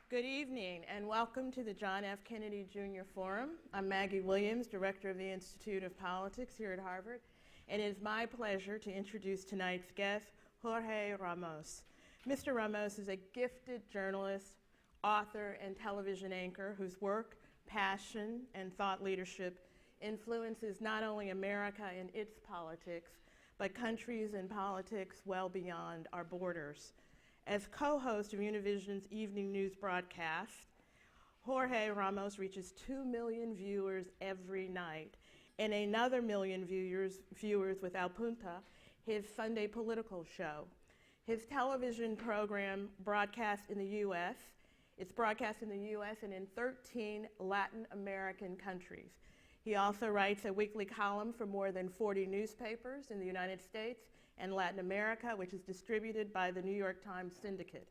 Good evening and welcome to the John F. Kennedy Jr. Forum. I'm Maggie Williams, Director of the Institute of Politics here at Harvard, and it is my pleasure to introduce tonight's guest, Jorge Ramos. Mr. Ramos is a gifted journalist, author, and television anchor whose work, passion, and thought leadership influences not only America and its politics, but countries and politics well beyond our borders. As co-host of Univision's evening news broadcast, Jorge Ramos reaches 2 million viewers every night and another million viewers with El Punta, his Sunday political show. His television program broadcast in the U.S. It's broadcast in the U.S. and in 13 Latin American countries. He also writes a weekly column for more than 40 newspapers in the United States and Latin America, which is distributed by the New York Times Syndicate.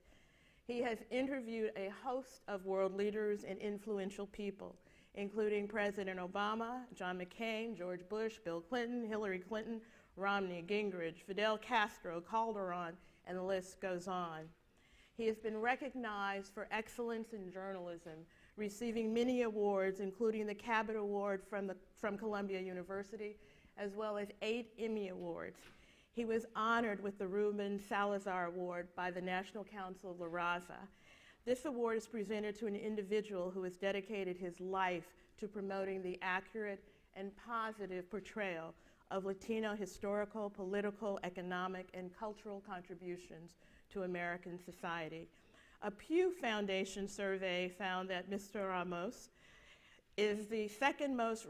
He has interviewed a host of world leaders and influential people, including President Obama, John McCain, George Bush, Bill Clinton, Hillary Clinton, Romney, Gingrich, Fidel Castro, Calderon, and the list goes on. He has been recognized for excellence in journalism, receiving many awards, including the Cabot Award from Columbia University, as well as 8 Emmy Awards. He was honored with the Ruben Salazar Award by the National Council of La Raza. This award is presented to an individual who has dedicated his life to promoting the accurate and positive portrayal of Latino historical, political, economic, and cultural contributions to American society. A Pew Foundation survey found that Mr. Ramos is the second most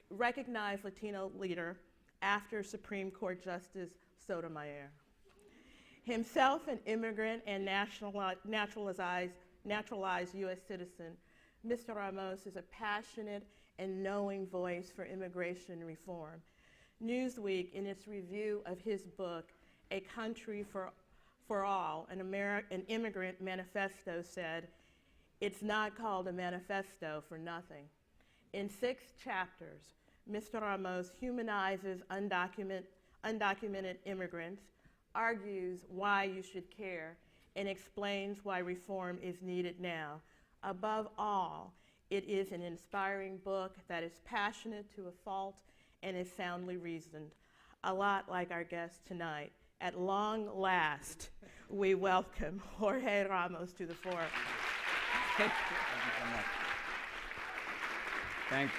recognized Latino leader after Supreme Court Justice Sotomayor. Himself an immigrant and naturalized U.S. citizen, Mr. Ramos is a passionate and knowing voice for immigration reform. Newsweek, in its review of his book, A Country for All, an Immigrant Manifesto, said, "It's not called a manifesto for nothing." In 6 chapters, Mr. Ramos humanizes undocumented immigrants, argues why you should care, and explains why reform is needed now. Above all, it is an inspiring book that is passionate to a fault and is soundly reasoned, a lot like our guest tonight. At long last, we welcome Jorge Ramos to the forum. Thank you so much. Thanks.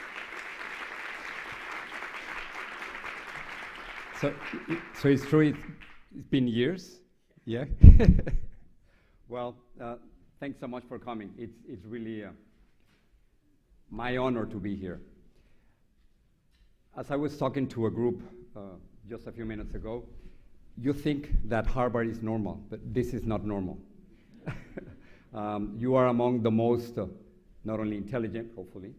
So it's true, it's been years, yeah? Well, thanks so much for coming. It's really my honor to be here. As I was talking to a group just a few minutes ago, you think that Harvard is normal, but this is not normal. You are among the most, not only intelligent, hopefully,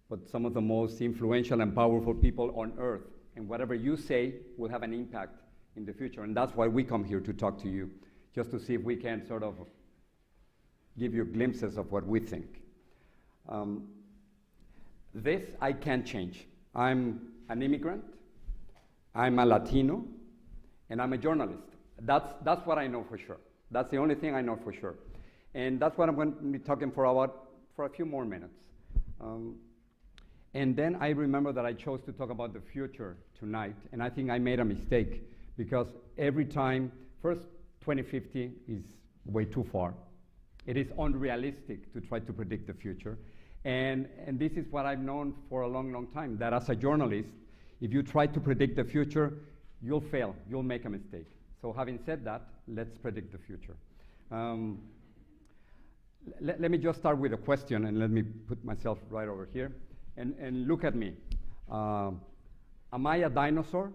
but some of the most influential and powerful people on earth. And whatever you say will have an impact in the future. And that's why we come here to talk to you, just to see if we can sort of give you glimpses of what we think. This I can't change. I'm an immigrant, I'm a Latino, and I'm a journalist. That's what I know for sure. That's the only thing I know for sure. And that's what I'm going to be talking for a few more minutes. And then I remember that I chose to talk about the future tonight, and I think I made a mistake, because every time, first, 2050 is way too far. It is unrealistic to try to predict the future. And this is what I've known for a long, long time, that as a journalist, if you try to predict the future, you'll fail, you'll make a mistake. So having said that, let's predict the future. Let me just start with a question, and let me put myself right over here. And look at me. Am I a dinosaur?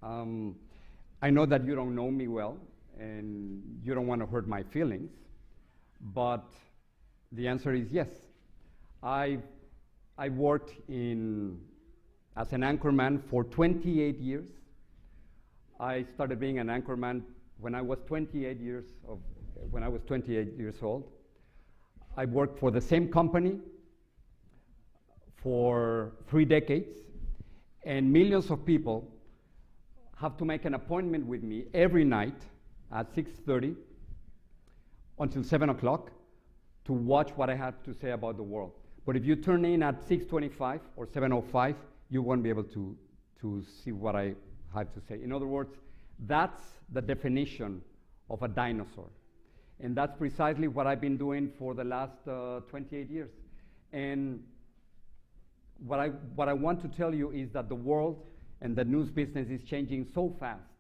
I know that you don't know me well, and you don't want to hurt my feelings, but the answer is yes. I worked as an anchorman for 28 years. I started being an anchorman when I was 28 years old. I worked for the same company for 3 decades, and millions of people have to make an appointment with me every night at 6:30 until 7 o'clock to watch what I have to say about the world. But if you turn in at 6:25 or 7:05, you won't be able to see what I have to say. In other words, that's the definition of a dinosaur. And that's precisely what I've been doing for the last 28 years. And what I want to tell you is that the world and the news business is changing so fast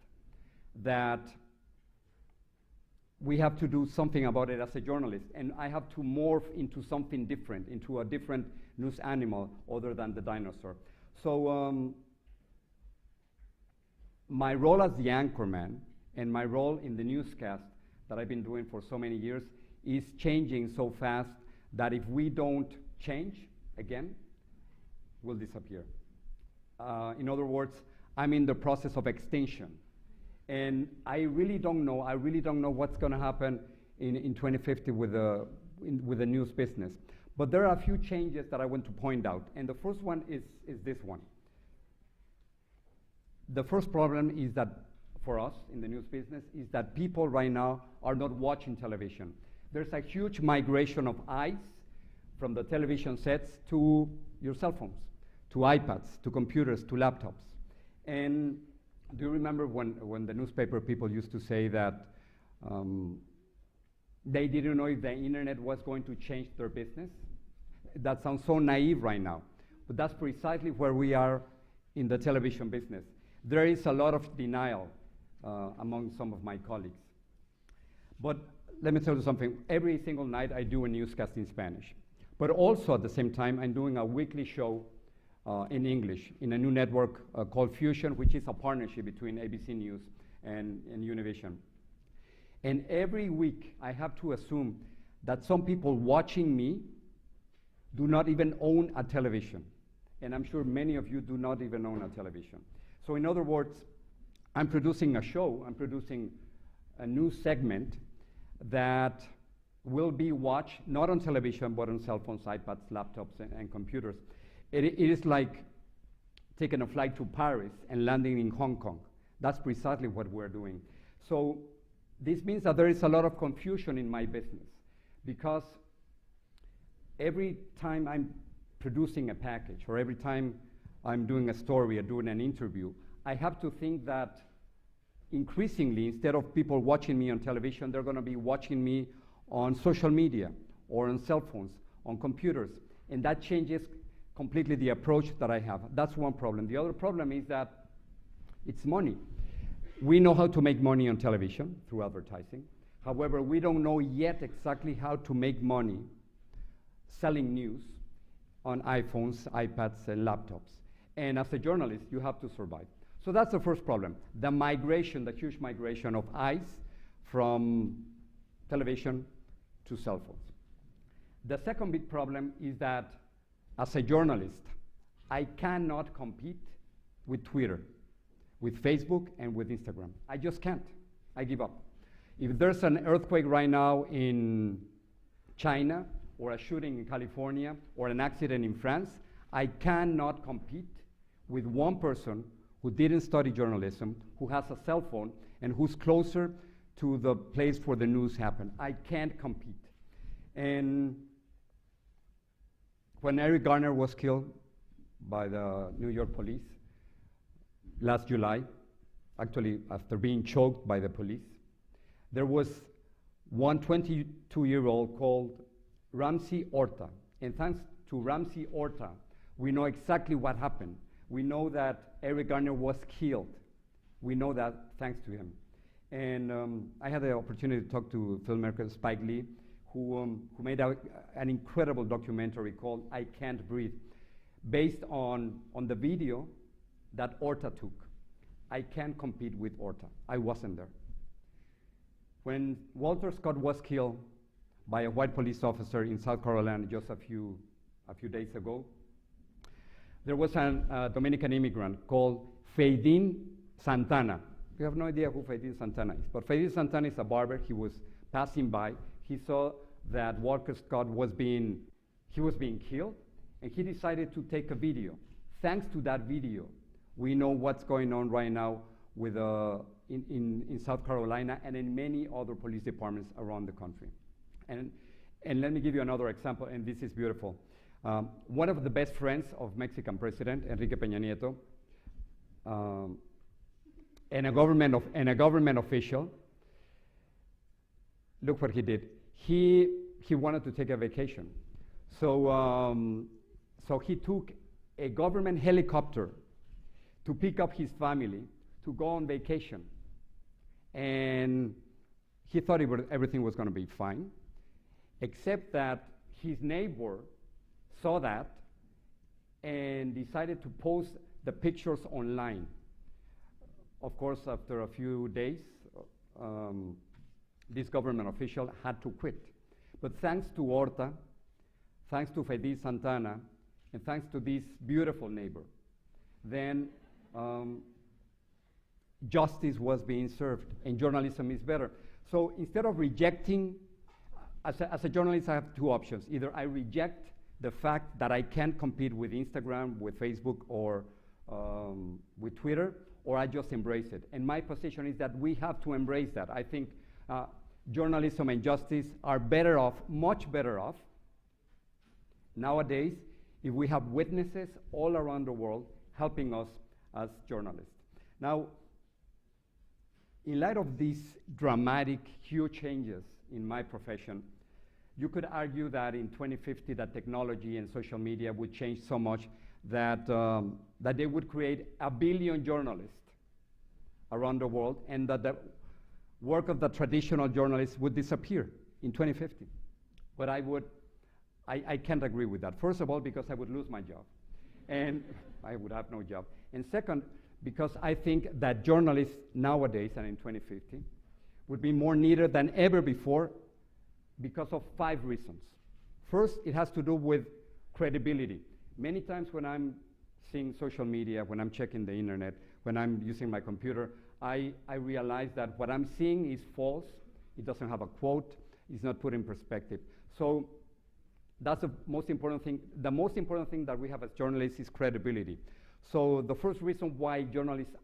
that we have to do something about it as a journalist. And I have to morph into something different, into a different news animal other than the dinosaur. So my role as the anchorman and my role in the newscast that I've been doing for so many years is changing so fast that if we don't change, again, we'll disappear. In other words, I'm in the process of extinction. And I really don't know what's going to happen in 2050 with the news business. But there are a few changes that I want to point out. And the first one is this one. The first problem is that for us in the news business is that people right now are not watching television. There's a huge migration of eyes from the television sets to your cell phones, to iPads, to computers, to laptops. And do you remember when the newspaper people used to say that they didn't know if the internet was going to change their business? That sounds so naive right now. But that's precisely where we are in the television business. There is a lot of denial among some of my colleagues. But let me tell you something. Every single night I do a newscast in Spanish. But also at the same time, I'm doing a weekly show in English in a new network called Fusion, which is a partnership between ABC News and Univision. And every week I have to assume that some people watching me do not even own a television. And I'm sure many of you do not even own a television. So in other words, I'm producing a show, I'm producing a new segment that will be watched not on television, but on cell phones, iPads, laptops, and computers. It is like taking a flight to Paris and landing in Hong Kong. That's precisely what we're doing. So this means that there is a lot of confusion in my business, because every time I'm producing a package, or every time I'm doing a story or doing an interview, I have to think that increasingly, instead of people watching me on television, they're going to be watching me on social media or on cell phones, on computers. And that changes completely the approach that I have. That's one problem. The other problem is that it's money. We know how to make money on television through advertising. However, we don't know yet exactly how to make money selling news on iPhones, iPads, and laptops. And as a journalist, you have to survive. So that's the first problem, the migration, the huge migration of eyes from television to cell phones. The second big problem is that as a journalist, I cannot compete with Twitter, with Facebook, and with Instagram. I just can't. I give up. If there's an earthquake right now in China, or a shooting in California, or an accident in France, I cannot compete with one person who didn't study journalism, who has a cell phone, and who's closer to the place where the news happened. I can't compete. And when Eric Garner was killed by the New York police last July, actually after being choked by the police, there was one 22-year-old called Ramsey Orta. And thanks to Ramsey Orta, we know exactly what happened. We know that Eric Garner was killed. We know that thanks to him. And I had the opportunity to talk to filmmaker Spike Lee, who made an incredible documentary called I Can't Breathe, based on the video that Orta took. I can't compete with Orta. I wasn't there. When Walter Scott was killed by a white police officer in South Carolina just a few days ago, there was a Dominican immigrant called Faidin Santana. You have no idea who Faidin Santana is, but Faidin Santana is a barber. He was passing by. He saw that Walter Scott was being killed, and he decided to take a video. Thanks to that video, we know what's going on right now with in South Carolina and in many other police departments around the country. And let me give you another example, and this is beautiful. One of the best friends of Mexican President, Enrique Peña Nieto, and a government official, look what he did. He wanted to take a vacation. So he took a government helicopter to pick up his family to go on vacation. And he thought everything was going to be fine, except that his neighbor saw that and decided to post the pictures online. Of course, after a few days, this government official had to quit. But thanks to Horta, thanks to Feliz Santana, and thanks to this beautiful neighbor, then justice was being served, and journalism is better. So instead of rejecting, as a journalist, I have two options. Either I reject the fact that I can't compete with Instagram, with Facebook, or with Twitter, or I just embrace it. And my position is that we have to embrace that. I think journalism and justice are better off, much better off, nowadays, if we have witnesses all around the world helping us as journalists. Now, in light of these dramatic, huge changes in my profession, you could argue that in 2050 that technology and social media would change so much that, that they would create 1 billion journalists around the world, and that the work of the traditional journalists would disappear in 2050. But I can't agree with that. First of all, because I would lose my job, and I would have no job. And second, because I think that journalists nowadays and in 2050 would be more needed than ever before because of 5 reasons. First, it has to do with credibility. Many times when I'm seeing social media, when I'm checking the internet, when I'm using my computer, I realize that what I'm seeing is false. It doesn't have a quote. It's not put in perspective. So that's the most important thing. The most important thing that we have as journalists is credibility. So the first reason why journalists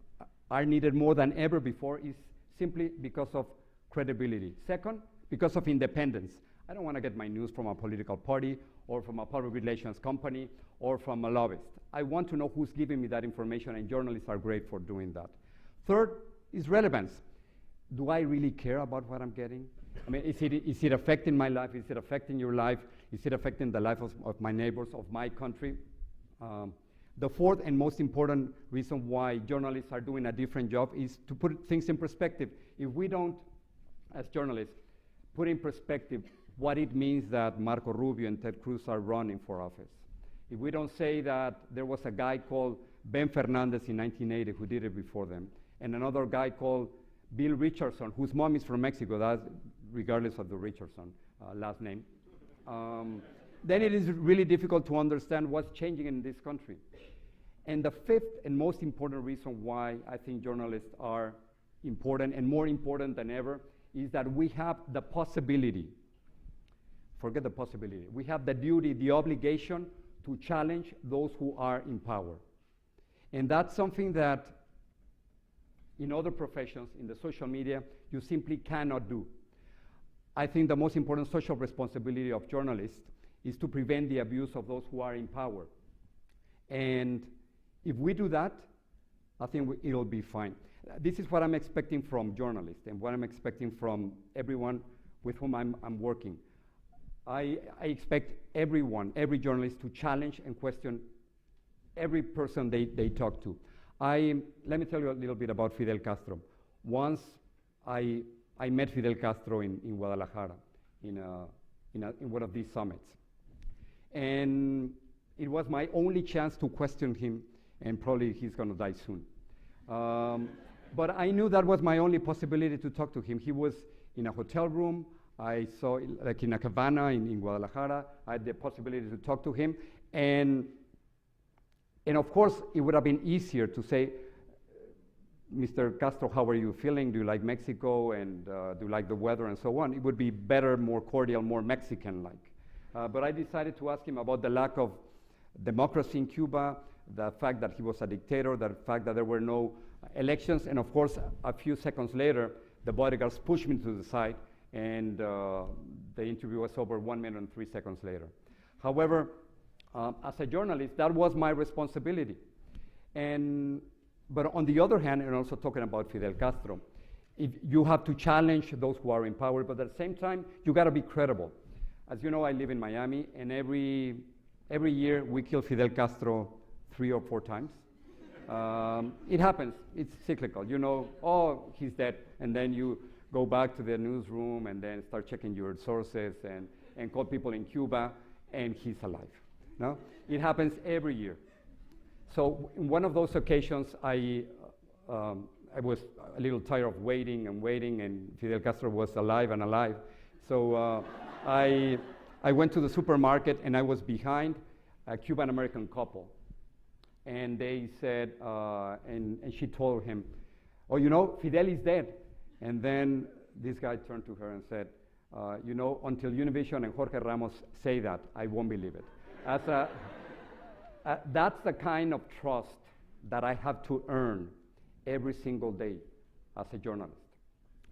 are needed more than ever before is simply because of credibility. Second, because of independence. I don't want to get my news from a political party or from a public relations company or from a lobbyist. I want to know who's giving me that information, and journalists are great for doing that. Third is relevance. Do I really care about what I'm getting? I mean, is it affecting my life? Is it affecting your life? Is it affecting the life of my neighbors, of my country? The fourth and most important reason why journalists are doing a different job is to put things in perspective. If we don't, as journalists, put in perspective what it means that Marco Rubio and Ted Cruz are running for office, if we don't say that there was a guy called Ben Fernandez in 1980 who did it before them, and another guy called Bill Richardson, whose mom is from Mexico, that's regardless of the Richardson last name, then it is really difficult to understand what's changing in this country. And the fifth and most important reason why I think journalists are important, and more important than ever, is that we have the possibility, forget the possibility, we have the duty, the obligation to challenge those who are in power. And that's something that in other professions, in the social media, you simply cannot do. I think the most important social responsibility of journalists is to prevent the abuse of those who are in power. And if we do that, I think it'll be fine. This is what I'm expecting from journalists and what I'm expecting from everyone with whom I'm working. I expect everyone, every journalist, to challenge and question every person they talk to. Let me tell you a little bit about Fidel Castro. Once I met Fidel Castro in Guadalajara in one of these summits. And it was my only chance to question him, and probably he's going to die soon. But I knew that was my only possibility to talk to him. He was in a hotel room. I saw, like in a cabana in Guadalajara, I had the possibility to talk to him. And of course, it would have been easier to say, Mr. Castro, how are you feeling? Do you like Mexico? And do you like the weather? And so on. It would be better, more cordial, more Mexican-like. But I decided to ask him about the lack of democracy in Cuba, the fact that he was a dictator, the fact that there were no elections. And of course, a few seconds later, the bodyguards pushed me to the side and the interview was over 1 minute and 3 seconds later. However, as a journalist, that was my responsibility. But on the other hand, and also talking about Fidel Castro, if you have to challenge those who are in power, but at the same time, you got to be credible. As you know, I live in Miami, and every year we kill Fidel Castro 3 or 4 times. It happens. It's cyclical. You know, oh, he's dead, and then you go back to the newsroom and then start checking your sources and call people in Cuba, and he's alive. No? It happens every year. So in one of those occasions, I was a little tired of waiting, and Fidel Castro was alive and alive. So I went to the supermarket, and I was behind a Cuban-American couple. And they said, and she told him, oh, you know, Fidel is dead. And then this guy turned to her and said, you know, until Univision and Jorge Ramos say that, I won't believe it. That's the kind of trust that I have to earn every single day as a journalist.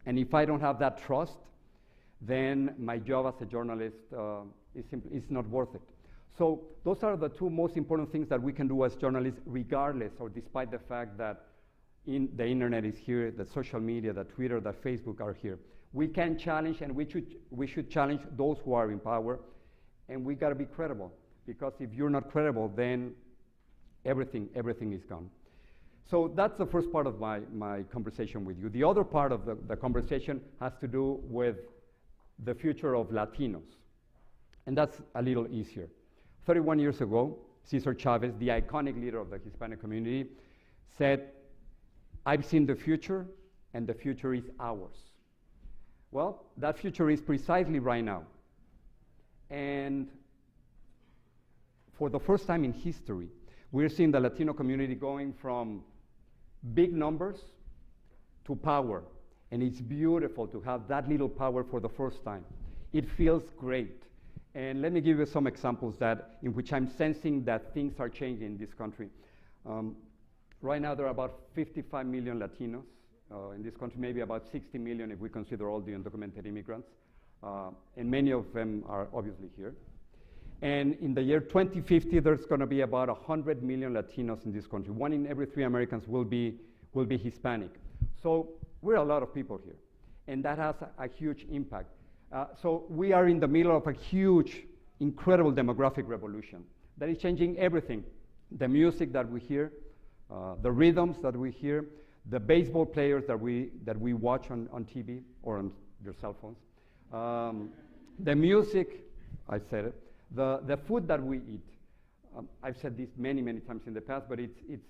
And if I don't have that trust, then my job as a journalist is not worth it. So those are the 2 most important things that we can do as journalists, regardless or despite the fact that the internet is here, that social media, that Twitter, that Facebook are here. We can challenge, and we should challenge those who are in power, and we got to be credible. Because if you're not credible, then everything is gone. So that's the first part of my conversation with you. The other part of the conversation has to do with the future of Latinos. And that's a little easier. 31 years ago, Cesar Chavez, the iconic leader of the Hispanic community, said, I've seen the future, and the future is ours. Well, that future is precisely right now. And for the first time in history, we're seeing the Latino community going from big numbers to power. And it's beautiful to have that little power for the first time. It feels great. And let me give you some examples in which I'm sensing that things are changing in this country. Right now, there are about 55 million Latinos in this country, maybe about 60 million if we consider all the undocumented immigrants. And many of them are obviously here. And in the year 2050, there's going to be about 100 million Latinos in this country. 1 in every 3 Americans will be Hispanic. So we're a lot of people here, and that has a huge impact. So we are in the middle of a huge, incredible demographic revolution that is changing everything. The music that we hear, the rhythms that we hear, the baseball players that we watch on TV or on your cell phones, the music, I said it, the food that we eat. I've said this many, many times in the past, but it's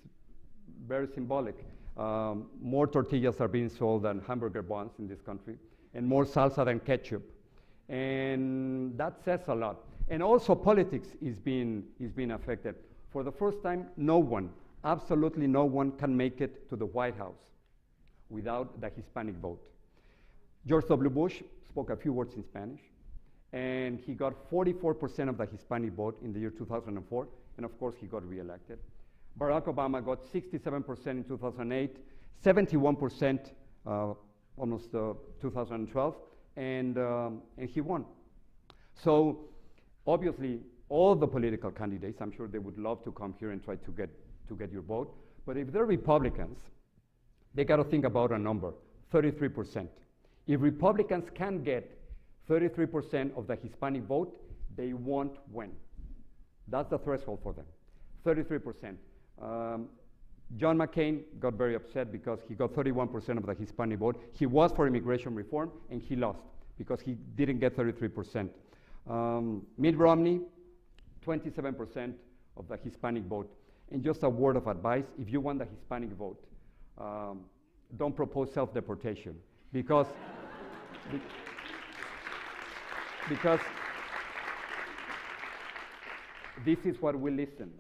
very symbolic. More tortillas are being sold than hamburger buns in this country, and more salsa than ketchup. And that says a lot. And also politics is being affected. For the first time, no one, absolutely no one, can make it to the White House without the Hispanic vote. George W. Bush spoke a few words in Spanish, and he got 44% of the Hispanic vote in the year 2004, and of course he got reelected. Barack Obama got 67% in 2008, 71% almost 2012, and he won. So obviously all the political candidates, I'm sure they would love to come here and try to get your vote, but if they're Republicans, they got to think about a number, 33%. If Republicans can get 33% of the Hispanic vote, they won't win. That's the threshold for them, 33%. John McCain got very upset because he got 31% of the Hispanic vote. He was for immigration reform, and he lost because he didn't get 33%. Mitt Romney, 27% of the Hispanic vote. And just a word of advice, if you want the Hispanic vote, don't propose self-deportation because this is what we listen.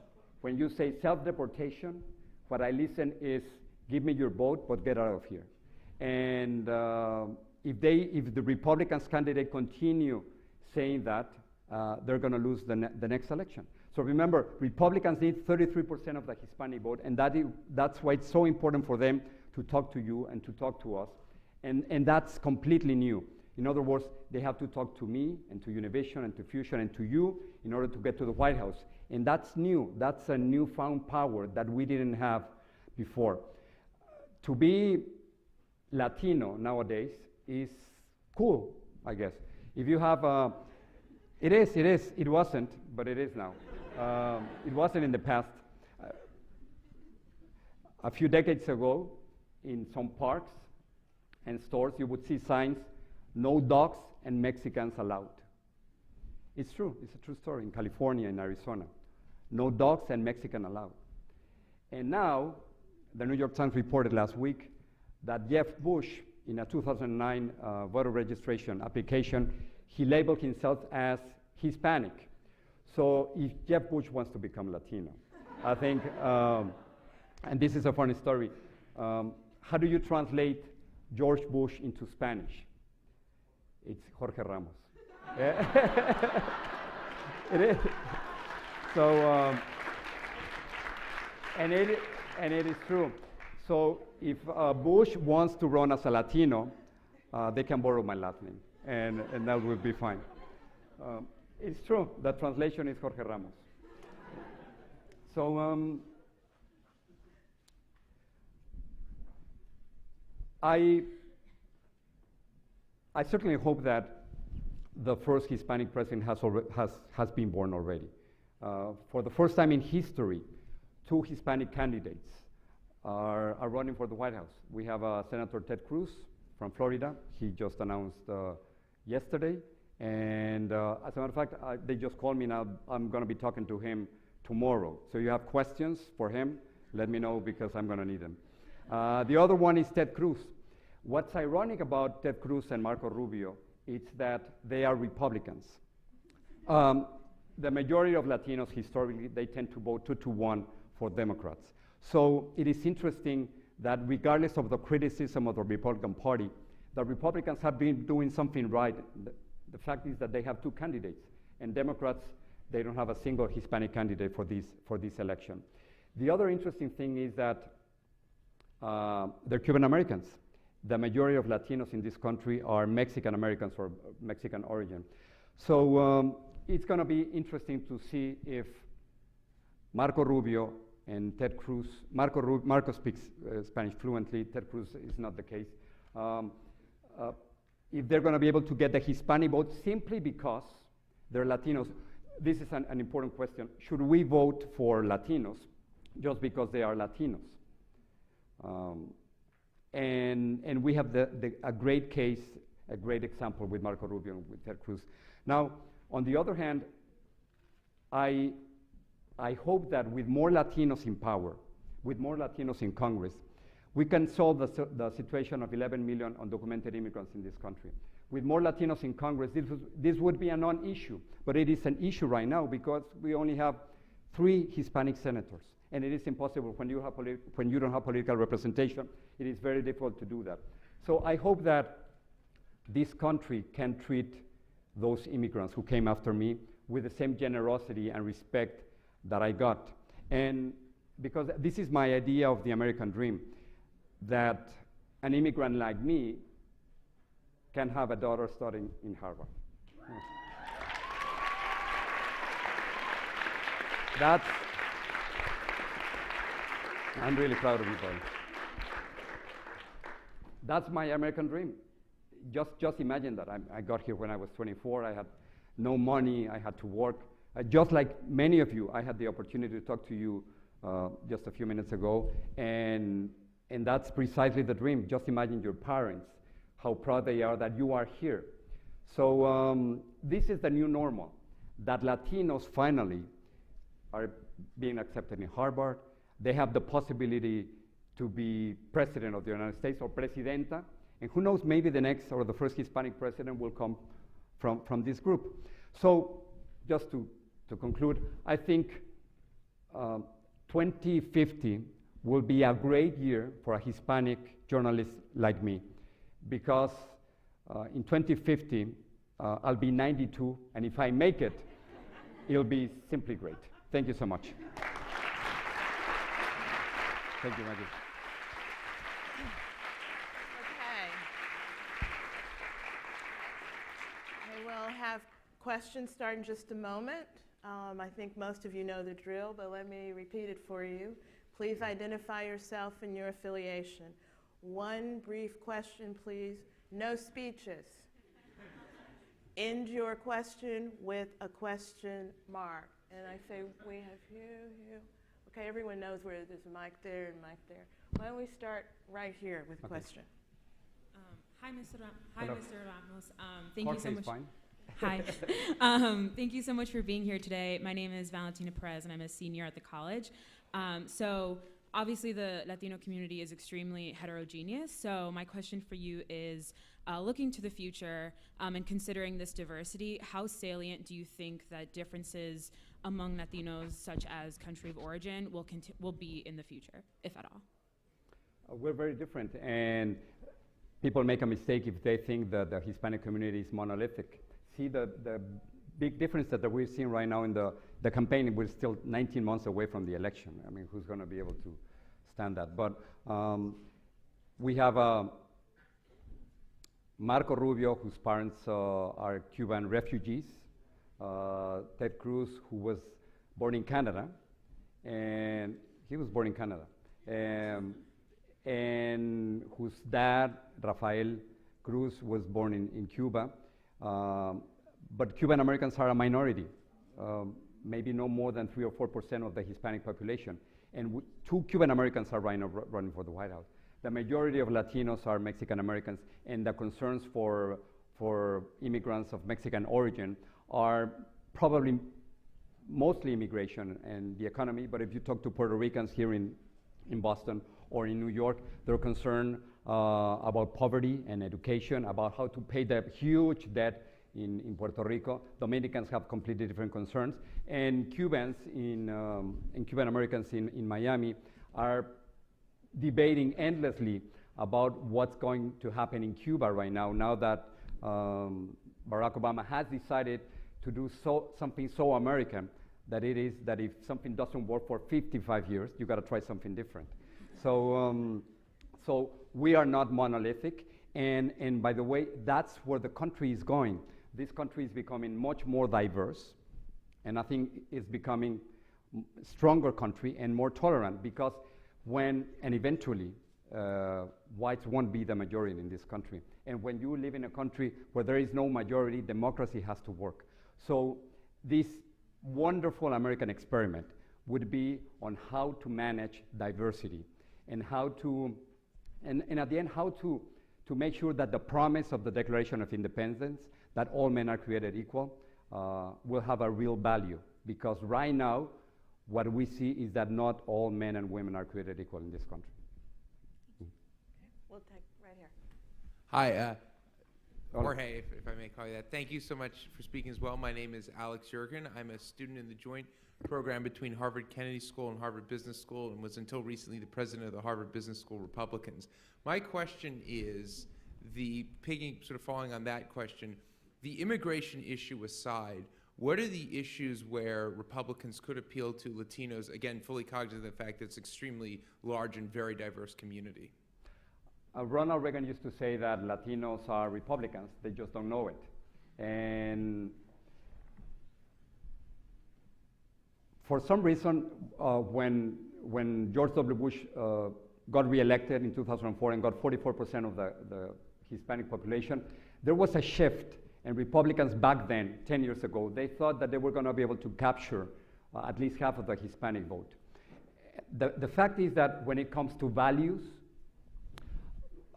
When you say self-deportation, what I listen is, give me your vote, but get out of here. And if the Republicans candidate continue saying that, they're going to lose the next election. So remember, Republicans need 33% of the Hispanic vote, and that's why it's so important for them to talk to you and to talk to us. And that's completely new. In other words, they have to talk to me and to Univision and to Fusion and to you in order to get to the White House. And that's new. That's a newfound power that we didn't have before. To be Latino nowadays is cool, I guess. If you have it is. It wasn't, but it is now. It wasn't in the past. A few decades ago, in some parks and stores, you would see signs, no dogs and Mexicans allowed. It's true. It's a true story in California, in Arizona. No dogs and Mexican allowed. And now, the New York Times reported last week that Jeff Bush, in a 2009 voter registration application, he labeled himself as Hispanic. So if Jeff Bush wants to become Latino, I think, and this is a funny story, how do you translate George Bush into Spanish? It's Jorge Ramos. It is. So, and it is true. So if Bush wants to run as a Latino, they can borrow my last name, and that will be fine. It's true. The translation is Jorge Ramos. So I certainly hope that the first Hispanic president has been born already. For the first time in history, 2 Hispanic candidates are running for the White House. We have Senator Ted Cruz from Florida. He just announced yesterday. And as a matter of fact, they just called me now. I'm going to be talking to him tomorrow. So you have questions for him, let me know because I'm going to need them. The other one is Ted Cruz. What's ironic about Ted Cruz and Marco Rubio is that they are Republicans. The majority of Latinos historically, they tend to vote 2-1 for Democrats. So it is interesting that regardless of the criticism of the Republican Party, the Republicans have been doing something right. The fact is that they have 2 candidates, and Democrats, they don't have a single Hispanic candidate for this election. The other interesting thing is that they're Cuban Americans. The majority of Latinos in this country are Mexican Americans or Mexican origin. So it's going to be interesting to see if Marco Rubio and Ted Cruz, Marco speaks Spanish fluently, Ted Cruz is not the case, if they're going to be able to get the Hispanic vote simply because they're Latinos. This is an important question. Should we vote for Latinos just because they are Latinos? And we have a great case, a great example with Marco Rubio and with Ted Cruz. Now, on the other hand, I hope that with more Latinos in power, with more Latinos in Congress, we can solve the situation of 11 million undocumented immigrants in this country. With more Latinos in Congress, this would be a non-issue, but it is an issue right now because we only have 3 Hispanic senators, and it is impossible when you don't have political representation. It is very difficult to do that. So I hope that this country can treat those immigrants who came after me with the same generosity and respect that I got. And because this is my idea of the American dream, that an immigrant like me can have a daughter studying in Harvard. That's, I'm really proud of you, Paul. That's my American dream. Just imagine that. I got here when I was 24. I had no money. I had to work. Just like many of you, I had the opportunity to talk to you just a few minutes ago, and that's precisely the dream. Just imagine your parents, how proud they are that you are here. So this is the new normal, that Latinos finally are being accepted in Harvard. They have the possibility to be president of the United States or presidenta, and who knows, maybe the next or the first Hispanic president will come from this group. So just to conclude, I think 2050 will be a great year for a Hispanic journalist like me, because in 2050, I'll be 92, and if I make it, it'll be simply great. Thank you so much. Thank you, Maggie. Okay. have questions start in just a moment. I think most of you know the drill, but let me repeat it for you. Please identify yourself and your affiliation. One brief question, please. No speeches. End your question with a question mark. And I say, we have you. Okay, everyone knows where there's a mic there and mic there. Why don't we start right here with a question? Hi, Mr. Hello. Ramos. Thank you so Jorge much. is fine. Hi. Thank you so much for being here today. My name is Valentina Perez, and I'm a senior at the college. So obviously, the Latino community is extremely heterogeneous. So my question for you is, looking to the future and considering this diversity, how salient do you think that differences among Latinos, such as country of origin, will be in the future, if at all? We're very different, and people make a mistake if they think that the Hispanic community is monolithic. See, the big difference that we're seeing right now in the campaign, we're still 19 months away from the election. I mean, who's going to be able to stand that? But we have Marco Rubio, whose parents are Cuban refugees, Ted Cruz, who was born in Canada, and he was born in Canada, and whose dad, Rafael Cruz, was born in Cuba. But Cuban Americans are a minority, maybe no more than 3 or 4% of the Hispanic population. And 2 Cuban Americans are running for the White House. The majority of Latinos are Mexican Americans, and the concerns for immigrants of Mexican origin are probably mostly immigration and the economy. But if you talk to Puerto Ricans here in Boston or in New York, they're concerned about poverty and education, about how to pay the huge debt in Puerto Rico. Dominicans have completely different concerns. And Cubans and Cuban Americans in Miami are debating endlessly about what's going to happen in Cuba right now that Barack Obama has decided to do something so American that it is that if something doesn't work for 55 years, you got to try something different. So we are not monolithic, and by the way, that's where the country is going. This country is becoming much more diverse, and I think it's becoming a stronger country and more tolerant, because eventually, whites won't be the majority in this country. And when you live in a country where there is no majority, democracy has to work. So this wonderful American experiment would be on how to manage diversity and how to, and at the end, how to make sure that the promise of the Declaration of Independence, that all men are created equal, will have a real value. Because right now, what we see is that not all men and women are created equal in this country. Okay. We'll take right here. Hi, Jorge, if I may call you that. Thank you so much for speaking as well. My name is Alex Jurgen. I'm a student in the joint program between Harvard Kennedy School and Harvard Business School, and was until recently the president of the Harvard Business School Republicans. My question is, sort of following on that question, the immigration issue aside, what are the issues where Republicans could appeal to Latinos, again, fully cognizant of the fact that it's extremely large and very diverse community? Ronald Reagan used to say that Latinos are Republicans, they just don't know it. And for some reason, when George W. Bush got reelected in 2004 and got 44% of the Hispanic population, there was a shift. And Republicans back then, 10 years ago, they thought that they were going to be able to capture at least half of the Hispanic vote. The fact is that when it comes to values,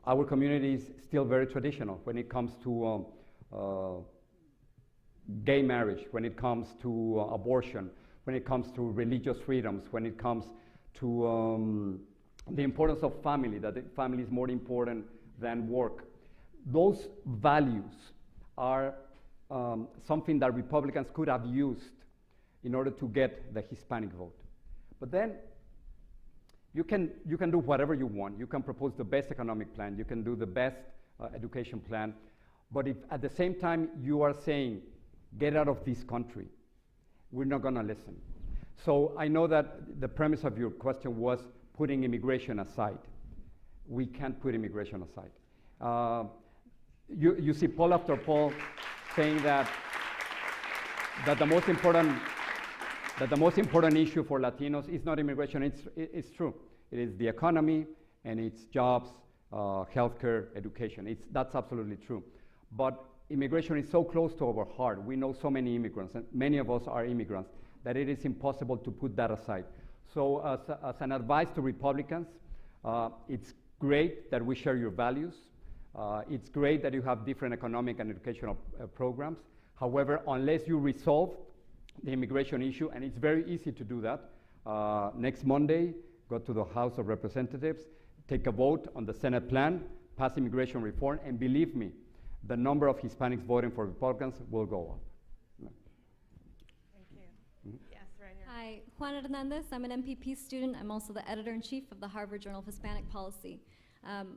our community is still very traditional. When it comes to gay marriage, when it comes to abortion, when it comes to religious freedoms, when it comes to the importance of family, that the family is more important than work. Those values are something that Republicans could have used in order to get the Hispanic vote. But then you can do whatever you want. You can propose the best economic plan. You can do the best education plan. But if at the same time you are saying, get out of this country, we're not going to listen. So I know that the premise of your question was putting immigration aside. We can't put immigration aside. You see poll after poll. saying that the most important issue for Latinos is not immigration. It's true. It is the economy and it's jobs, healthcare, education. That's absolutely true. But immigration is so close to our heart. We know so many immigrants, and many of us are immigrants, that it is impossible to put that aside. So as an advice to Republicans, it's great that we share your values. It's great that you have different economic and educational programs. However, unless you resolve the immigration issue, and it's very easy to do that, next Monday, go to the House of Representatives, take a vote on the Senate plan, pass immigration reform, and believe me, the number of Hispanics voting for Republicans will go up. Thank you. Yes, right here. Hi, Juana Hernandez. I'm an MPP student. I'm also the editor-in-chief of the Harvard Journal of Hispanic Policy.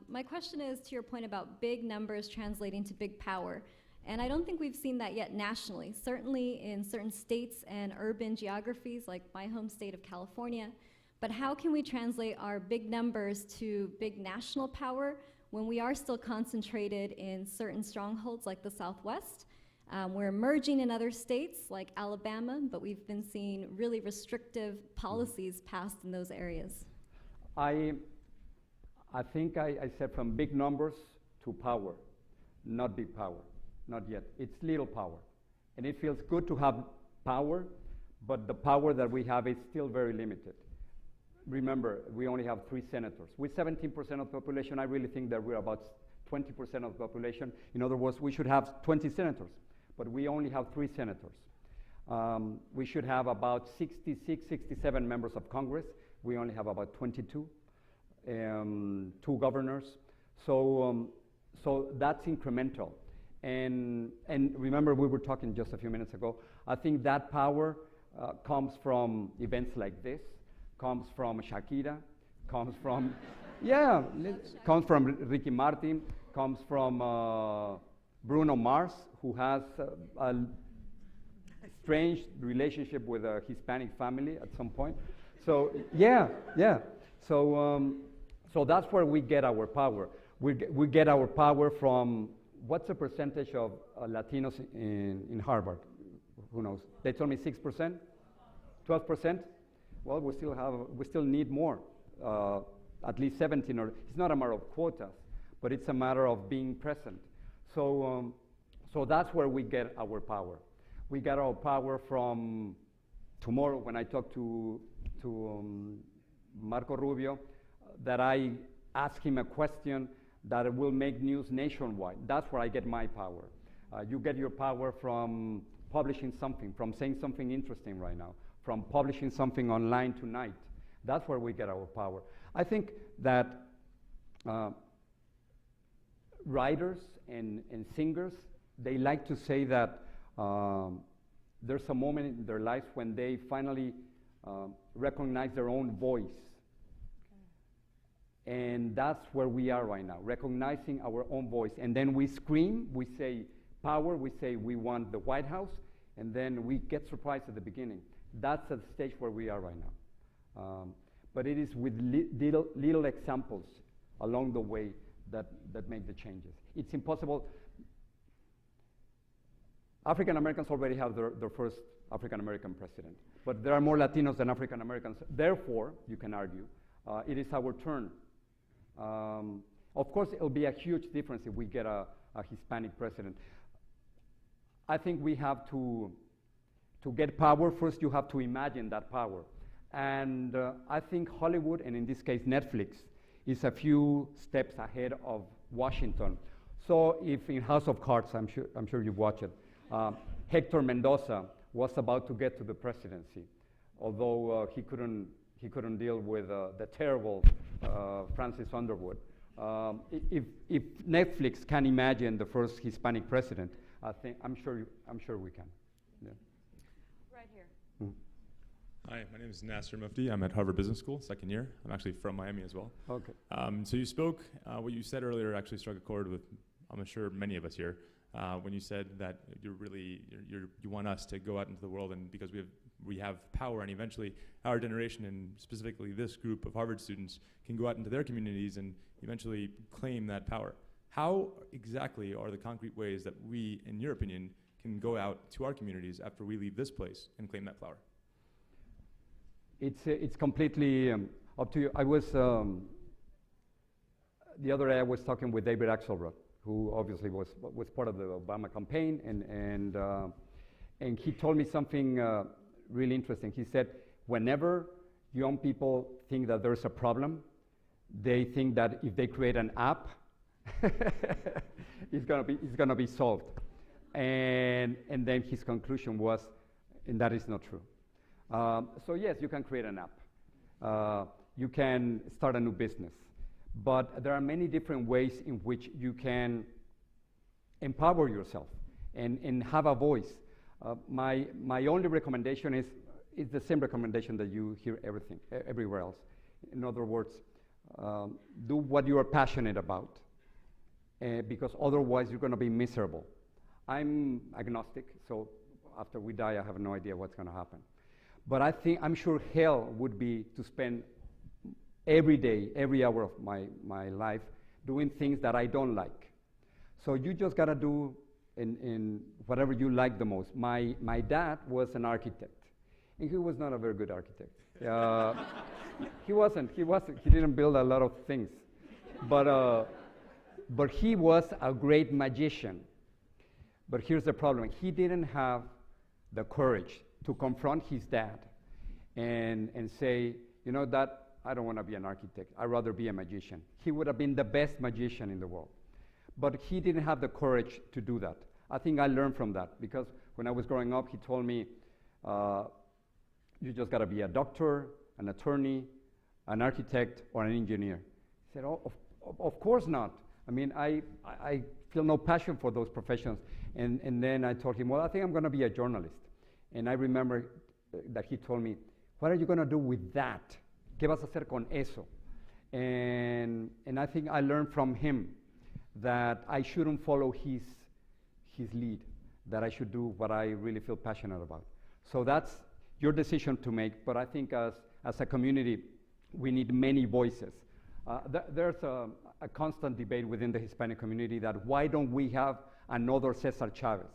My question is to your point about big numbers translating to big power. And I don't think we've seen that yet nationally. Certainly in certain states and urban geographies like my home state of California. But how can we translate our big numbers to big national power when we are still concentrated in certain strongholds like the Southwest? We're emerging in other states like Alabama, but we've been seeing really restrictive policies passed in those areas. I think I said from big numbers to power, not big power, not yet. It's little power. And it feels good to have power, but the power that we have is still very limited. Remember, we only have 3 senators. With 17% of the population, I really think that we're about 20% of the population. In other words, we should have 20 senators, but we only have 3 senators. We should have about 66, 67 members of Congress. We only have about 22, 2 governors. So that's incremental. And remember, we were talking just a few minutes ago. I think that power comes from events like this. Comes from Shakira, comes from, comes from Ricky Martin, comes from Bruno Mars, who has a strange relationship with a Hispanic family at some point. So So that's where we get our power. We get our power from, what's the percentage of Latinos in Harvard? Who knows? They told me 6%, 12%. Well, we still need more, at least 17, or it's not a matter of quotas, but it's a matter of being present. So that's where we get our power. We get our power from tomorrow when I talk to Marco Rubio, that I ask him a question that will make news nationwide. That's where I get my power. You get your power from publishing something, from saying something interesting right now, from publishing something online tonight. That's where we get our power. I think that writers and singers, they like to say that there's a moment in their lives when they finally recognize their own voice. And that's where we are right now, recognizing our own voice. And then we scream, we say power, we say we want the White House, and then we get surprised at the beginning. That's the stage where we are right now. But it is with little examples along the way that make the changes. It's impossible. African Americans already have their first African American president, but there are more Latinos than African Americans. Therefore, you can argue, it is our turn. Of course, it'll be a huge difference if we get a Hispanic president. I think we have to get power. First, you have to imagine that power. And I think Hollywood, and in this case Netflix, is a few steps ahead of Washington. So if in House of Cards, I'm sure you've watched it, Hector Mendoza was about to get to the presidency, although he couldn't deal with the terrible Francis Underwood. If Netflix can imagine the first Hispanic president, I'm sure we can. Yeah. Right here. Mm. Hi, my name is Nasser Mufti. I'm at Harvard Business School, second year. I'm actually from Miami as well. Okay. So you spoke, what you said earlier actually struck a chord with, I'm sure, many of us here, when you said that you want us to go out into the world, and because we have power, and eventually our generation, and specifically this group of Harvard students, can go out into their communities and eventually claim that power. How exactly are the concrete ways that we, in your opinion, can go out to our communities after we leave this place and claim that flower? It's completely up to you. I was, the other day I was talking with David Axelrod, who obviously was part of the Obama campaign, and he told me something really interesting. He said, whenever young people think that there's a problem, they think that if they create an app, it's gonna be solved. And then his conclusion was, and that is not true. So yes, you can create an app. You can start a new business. But there are many different ways in which you can empower yourself and have a voice. My only recommendation is the same recommendation that you hear everywhere else. In other words, do what you are passionate about, because otherwise you're going to be miserable. I'm agnostic, so after we die, I have no idea what's going to happen. But I'm sure hell would be to spend every day, every hour of my life doing things that I don't like. So you just gotta do in whatever you like the most. My dad was an architect, and he was not a very good architect. He wasn't. He didn't build a lot of things, but he was a great magician. But here's the problem: he didn't have the courage to confront his dad and say, you know, Dad, I don't want to be an architect. I'd rather be a magician. He would have been the best magician in the world. But he didn't have the courage to do that. I think I learned from that, because when I was growing up, he told me, you just got to be a doctor, an attorney, an architect, or an engineer. I said, oh, of course not. I mean, I feel no passion for those professions. And then I told him, well, I think I'm going to be a journalist. And I remember that he told me, what are you going to do with that? ¿Qué vas a hacer con eso? And I think I learned from him that I shouldn't follow his lead, that I should do what I really feel passionate about. So that's your decision to make, but I think as a community, we need many voices. There's a constant debate within the Hispanic community that why don't we have another Cesar Chavez?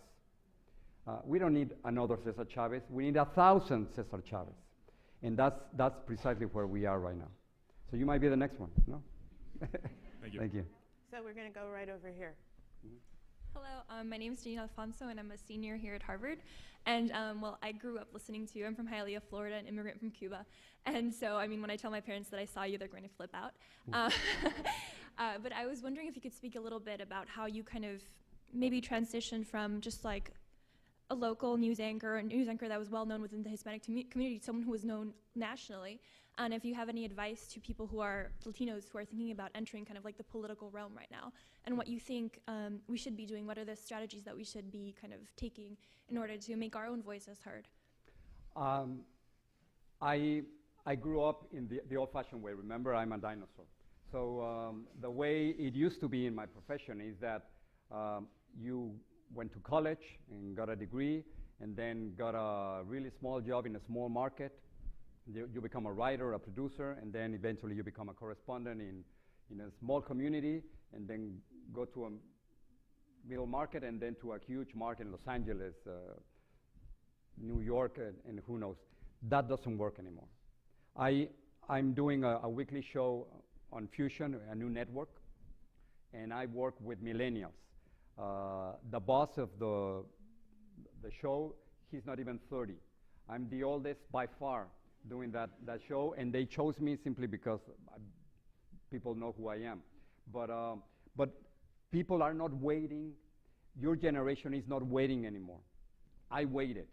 We don't need another Cesar Chavez, we need 1,000 Cesar Chavez. And that's precisely where we are right now. So you might be the next one, no? Thank you. So we're going to go right over here. Hello, my name is Janine Alfonso, and I'm a senior here at Harvard. And well, I grew up listening to you. I'm from Hialeah, Florida, an immigrant from Cuba. And so, I mean, when I tell my parents that I saw you, they're going to flip out. But I was wondering if you could speak a little bit about how you kind of maybe transitioned from just like a local news anchor that was well known within the Hispanic community, someone who was known nationally, and if you have any advice to people who are Latinos who are thinking about entering kind of like the political realm right now, and what you think we should be doing, what are the strategies that we should be kind of taking in order to make our own voices heard? I grew up in the old-fashioned way. Remember, I'm a dinosaur. So the way it used to be in my profession is that you went to college and got a degree, and then got a really small job in a small market. You become a writer, a producer, and then eventually you become a correspondent in a small community, and then go to a middle market, and then to a huge market in Los Angeles, New York, and who knows. That doesn't work anymore. I'm doing a weekly show on Fusion, a new network, and I work with millennials. The boss of the show, he's not even 30. I'm the oldest by far doing that show, and they chose me simply because people know who I am. But people are not waiting. Your generation is not waiting anymore. I waited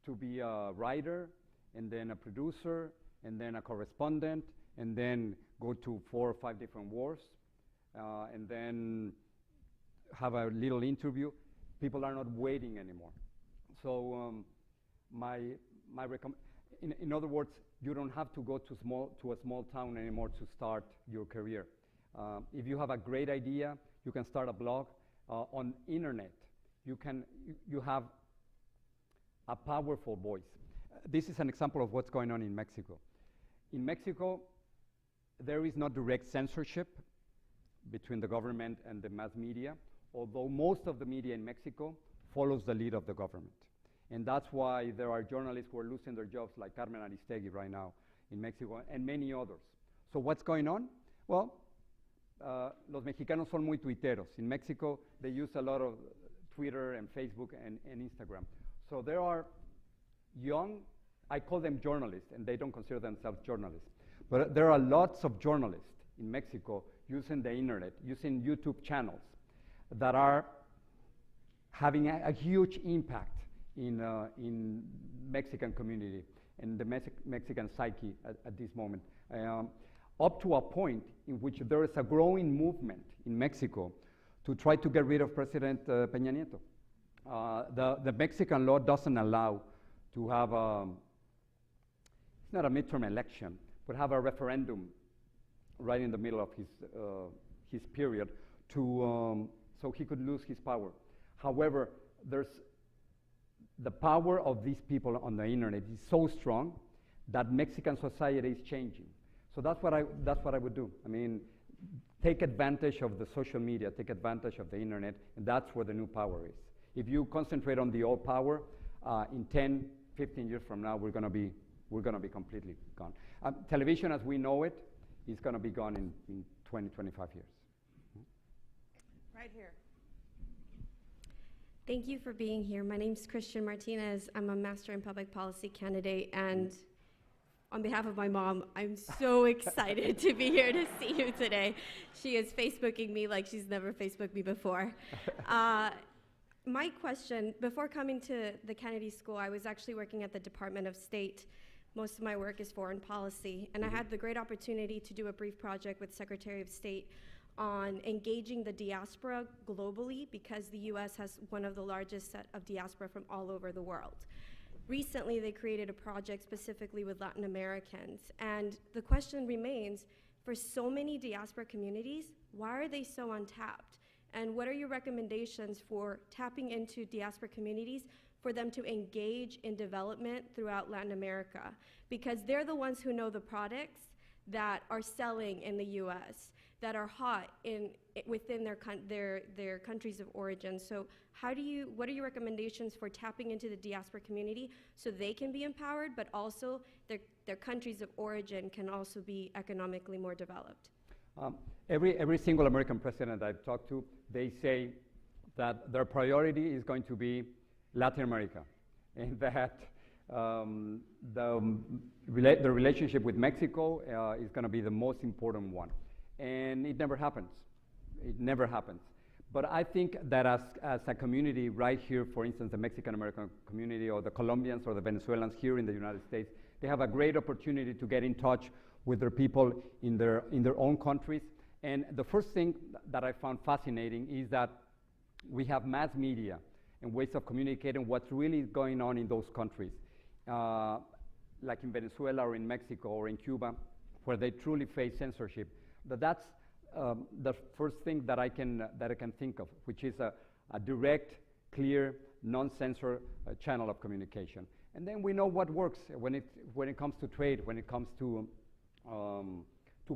to be a writer, and then a producer, and then a correspondent, and then go to 4 or 5 different wars, and then have a little interview. People are not waiting anymore. So in other words, you don't have to go to a small town anymore to start your career. If you have a great idea, you can start a blog. On internet, you have a powerful voice. This is an example of what's going on in Mexico. In Mexico, there is not direct censorship between the government and the mass media, although most of the media in Mexico follows the lead of the government. And that's why there are journalists who are losing their jobs, like Carmen Aristegui right now in Mexico, and many others. So what's going on? Well, los mexicanos son muy tuiteros. In Mexico, they use a lot of Twitter and Facebook and Instagram. So there are young, I call them journalists, and they don't consider themselves journalists. But there are lots of journalists in Mexico using the internet, using YouTube channels that are having a huge impact in Mexican community and the Mexican psyche at this moment. Up to a point in which there is a growing movement in Mexico to try to get rid of President Peña Nieto. The Mexican law doesn't allow to have it's not a midterm election, but have a referendum right in the middle of his period to, so he could lose his power. However, there's the power of these people on the internet is so strong that Mexican society is changing. So that's what I would do. I mean, take advantage of the social media, take advantage of the internet, and that's where the new power is. If you concentrate on the old power, in 10, 15 years from now, we're going to be completely gone. Television as we know it is going to be gone in 20, 25 years. Right here. Thank you for being here. My name's Christian Martinez. I'm a Master in Public Policy candidate, and on behalf of my mom, I'm so excited to be here to see you today. She is Facebooking me like she's never Facebooked me before. My question, before coming to the Kennedy School, I was actually working at the Department of State. Most of my work is foreign policy, and I had the great opportunity to do a brief project with Secretary of State on engaging the diaspora globally, because the US has one of the largest set of diaspora from all over the world. Recently, they created a project specifically with Latin Americans, and the question remains, for so many diaspora communities, why are they so untapped? And what are your recommendations for tapping into diaspora communities for them to engage in development throughout Latin America? Because they're the ones who know the products that are selling in the US, that are hot within their countries of origin. So what are your recommendations for tapping into the diaspora community so they can be empowered, but also their countries of origin can also be economically more developed? Every single American president I've talked to, they say that their priority is going to be Latin America, and that the relationship with Mexico is going to be the most important one. And it never happens. It never happens. But I think that as a community right here, for instance, the Mexican-American community or the Colombians or the Venezuelans here in the United States, they have a great opportunity to get in touch with their people in their own countries. And the first thing that I found fascinating is that we have mass media and ways of communicating what's really going on in those countries, like in Venezuela or in Mexico or in Cuba, where they truly face censorship. That's the first thing that I can think of, which is a direct, clear, non-censor channel of communication. And then we know what works when it comes to trade, when it comes to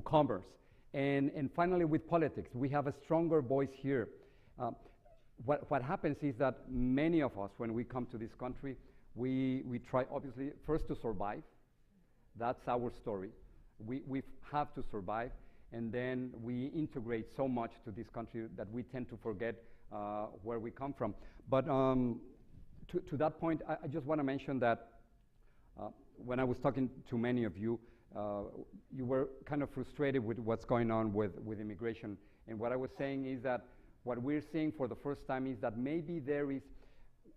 commerce. And finally, with politics, we have a stronger voice here. What happens is that many of us, when we come to this country, we try, obviously, first to survive. That's our story. We have to survive, and then we integrate so much to this country that we tend to forget where we come from. But to that point, I just want to mention that when I was talking to many of you, you were kind of frustrated with what's going on with immigration. And what I was saying is that what we're seeing for the first time is that maybe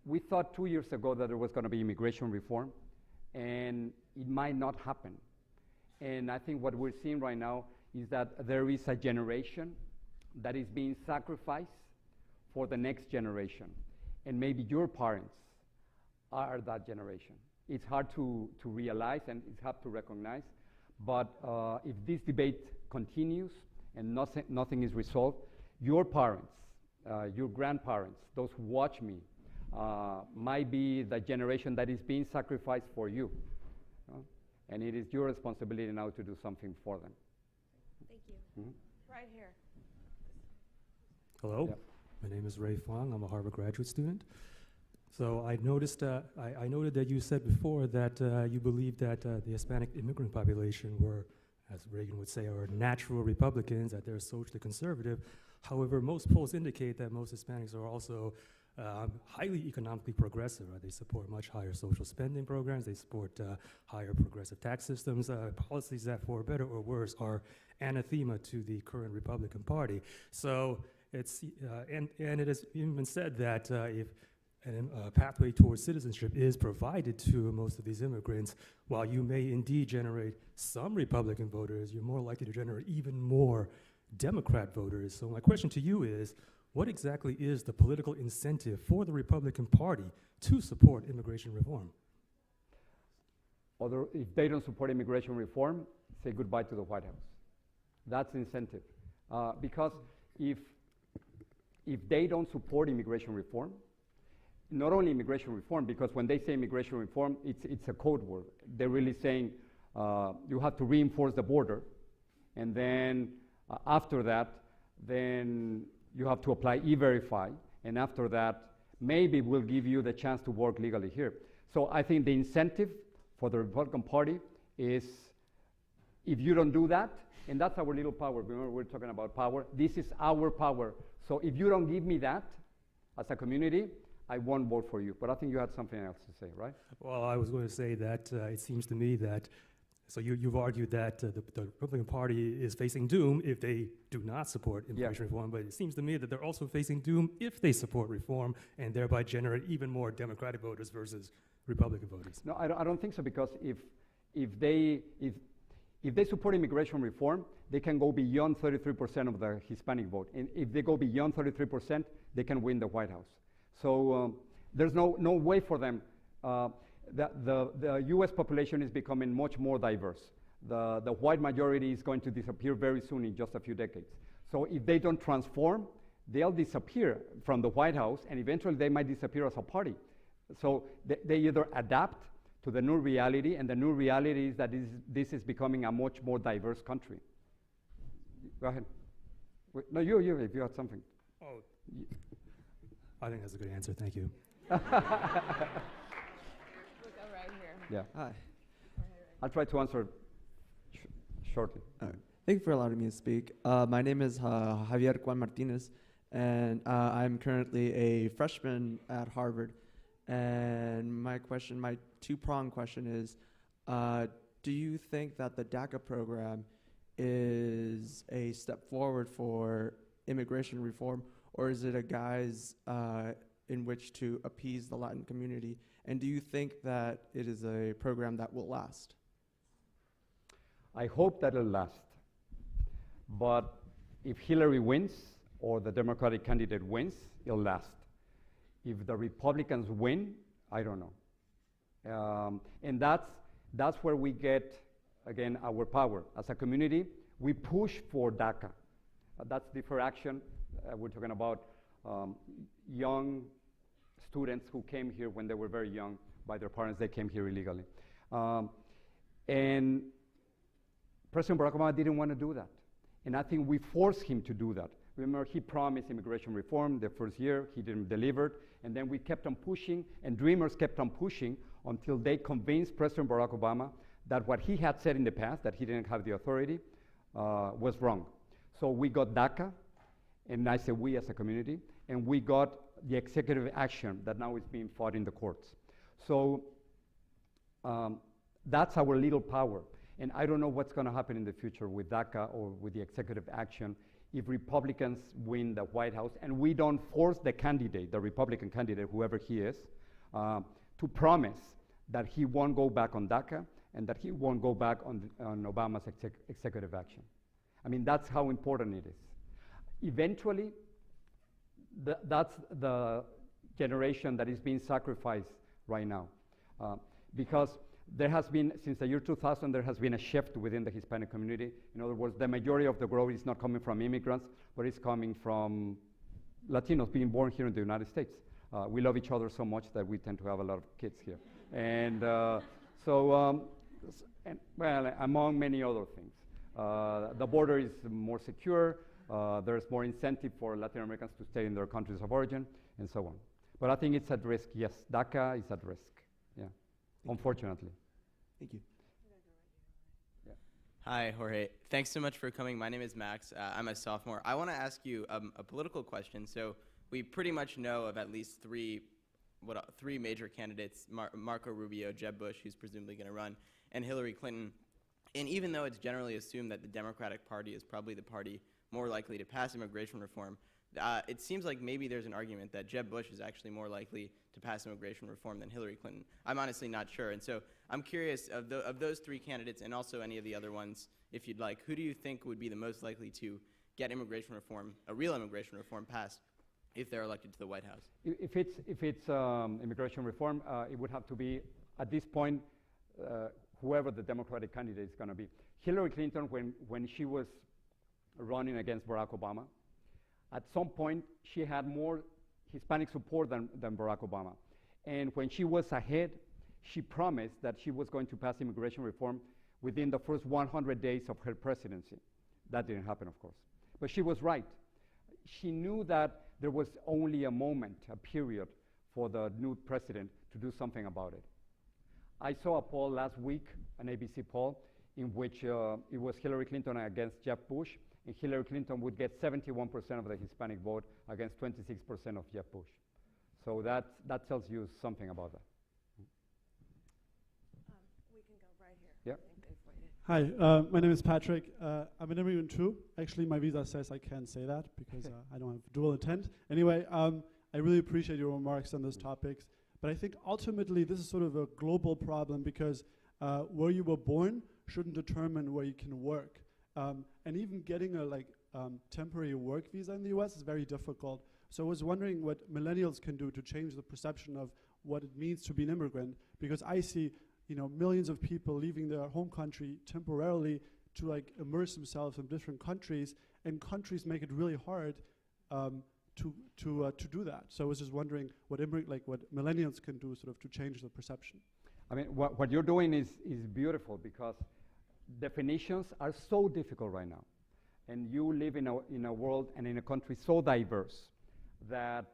we thought 2 years ago that there was going to be immigration reform, and it might not happen. And I think what we're seeing right now is that there is a generation that is being sacrificed for the next generation. And maybe your parents are that generation. It's hard to realize and it's hard to recognize, but if this debate continues and nothing is resolved, your parents, your grandparents, those who watch me, might be the generation that is being sacrificed for you. And it is your responsibility now to do something for them. Thank you. Mm-hmm. Right here. Hello, Yep. my name is Ray Fong. I'm a Harvard graduate student. So I noticed, I noted that you said before that you believe that the Hispanic immigrant population were, as Reagan would say, are natural Republicans, that they're socially conservative. However, most polls indicate that most Hispanics are also highly economically progressive. Right? They support much higher social spending programs. They support higher progressive tax systems, policies that, for better or worse, are anathema to the current Republican Party. So it's, and it has even been said that if a pathway towards citizenship is provided to most of these immigrants, while you may indeed generate some Republican voters, you're more likely to generate even more Democrat voters. So my question to you is, what exactly is the political incentive for the Republican Party to support immigration reform? Although if they don't support immigration reform, say goodbye to the White House. That's the incentive. Because if they don't support immigration reform, not only immigration reform, because when they say immigration reform, it's a code word. They're really saying you have to reinforce the border, and then after that, then you have to apply E-Verify, and after that, maybe we'll give you the chance to work legally here. So I think the incentive for the Republican Party is, if you don't do that, and that's our little power. Remember, we're talking about power. This is our power. So if you don't give me that as a community, I won't vote for you. But I think you had something else to say, right? Well, I was going to say that it seems to me that, so you've argued that the Republican Party is facing doom if they do not support immigration reform, but it seems to me that they're also facing doom if they support reform and thereby generate even more Democratic voters versus Republican voters. No, I don't think so, because if they support immigration reform, they can go beyond 33% of the Hispanic vote. And if they go beyond 33%, they can win the White House. So there's no way for them. The U.S. population is becoming much more diverse. The white majority is going to disappear very soon, in just a few decades. So if they don't transform, they'll disappear from the White House, and eventually they might disappear as a party. So they either adapt to the new reality, and the new reality is that this is becoming a much more diverse country. Go ahead. Wait, no, you, if you had something. Oh, I think that's a good answer. Thank you. We'll go right here. Yeah. Hi. I'll try to answer shortly. All right. Thank you for allowing me to speak. My name is Javier Juan Martinez, and I'm currently a freshman at Harvard. And my two-pronged question is, do you think that the DACA program is a step forward for immigration reform, or is it a guise in which to appease the Latin community? And do you think that it is a program that will last? I hope that it'll last. But if Hillary wins, or the Democratic candidate wins, it'll last. If the Republicans win, I don't know. And that's where we get, again, our power. As a community, we push for DACA. That's deferred action. We're talking about young students who came here when they were very young by their parents. They came here illegally. And President Barack Obama didn't want to do that. And I think we forced him to do that. Remember, he promised immigration reform the first year. He didn't deliver. And then we kept on pushing, and Dreamers kept on pushing until they convinced President Barack Obama that what he had said in the past, that he didn't have the authority, was wrong. So we got DACA, and I say we as a community, and we got the executive action that now is being fought in the courts. So that's our little power. And I don't know what's going to happen in the future with DACA or with the executive action if Republicans win the White House and we don't force the candidate, the Republican candidate, whoever he is, to promise that he won't go back on DACA and that he won't go back on Obama's executive action. I mean, that's how important it is. Eventually, that's the generation that is being sacrificed right now. Because there has been, since the year 2000, there has been a shift within the Hispanic community. In other words, the majority of the growth is not coming from immigrants, but it's coming from Latinos being born here in the United States. We love each other so much that we tend to have a lot of kids here. And well, among many other things. The border is more secure. There's more incentive for Latin Americans to stay in their countries of origin, and so on. But I think it's at risk, yes. DACA is at risk, yeah, unfortunately. Thank you. Hi, Jorge. Thanks so much for coming. My name is Max. I'm a sophomore. I want to ask you a political question. So we pretty much know of at least three major candidates, Marco Rubio, Jeb Bush, who's presumably going to run, and Hillary Clinton. And even though it's generally assumed that the Democratic Party is probably the party more likely to pass immigration reform, it seems like maybe there's an argument that Jeb Bush is actually more likely to pass immigration reform than Hillary Clinton. I'm honestly not sure. And so I'm curious, of those three candidates and also any of the other ones, if you'd like, who do you think would be the most likely to get immigration reform, a real immigration reform, passed if they're elected to the White House? If it's immigration reform, it would have to be, at this point, whoever the Democratic candidate is going to be. Hillary Clinton, when she was running against Barack Obama, at some point, she had more Hispanic support than Barack Obama. And when she was ahead, she promised that she was going to pass immigration reform within the first 100 days of her presidency. That didn't happen, of course. But she was right. She knew that there was only a moment, a period, for the new president to do something about it. I saw a poll last week, an ABC poll, in which it was Hillary Clinton against Jeb Bush, and Hillary Clinton would get 71% of the Hispanic vote against 26% of Jeb Bush. So that tells you something about that. We can go right here. Yeah. I think they've waited. Hi, my name is Patrick. I'm an immigrant too. Actually, my visa says I can't say that because I don't have dual intent. Anyway, I really appreciate your remarks on those topics. But I think ultimately this is sort of a global problem because where you were born shouldn't determine where you can work. And even getting a temporary work visa in the US is very difficult. So I was wondering what millennials can do to change the perception of what it means to be an immigrant, because I see millions of people leaving their home country temporarily to immerse themselves in different countries, and countries make it really hard to do that. So I was just wondering what millennials can do sort of to change the perception. I mean, what you're doing is beautiful, because definitions are so difficult right now. And you live in a world and in a country so diverse that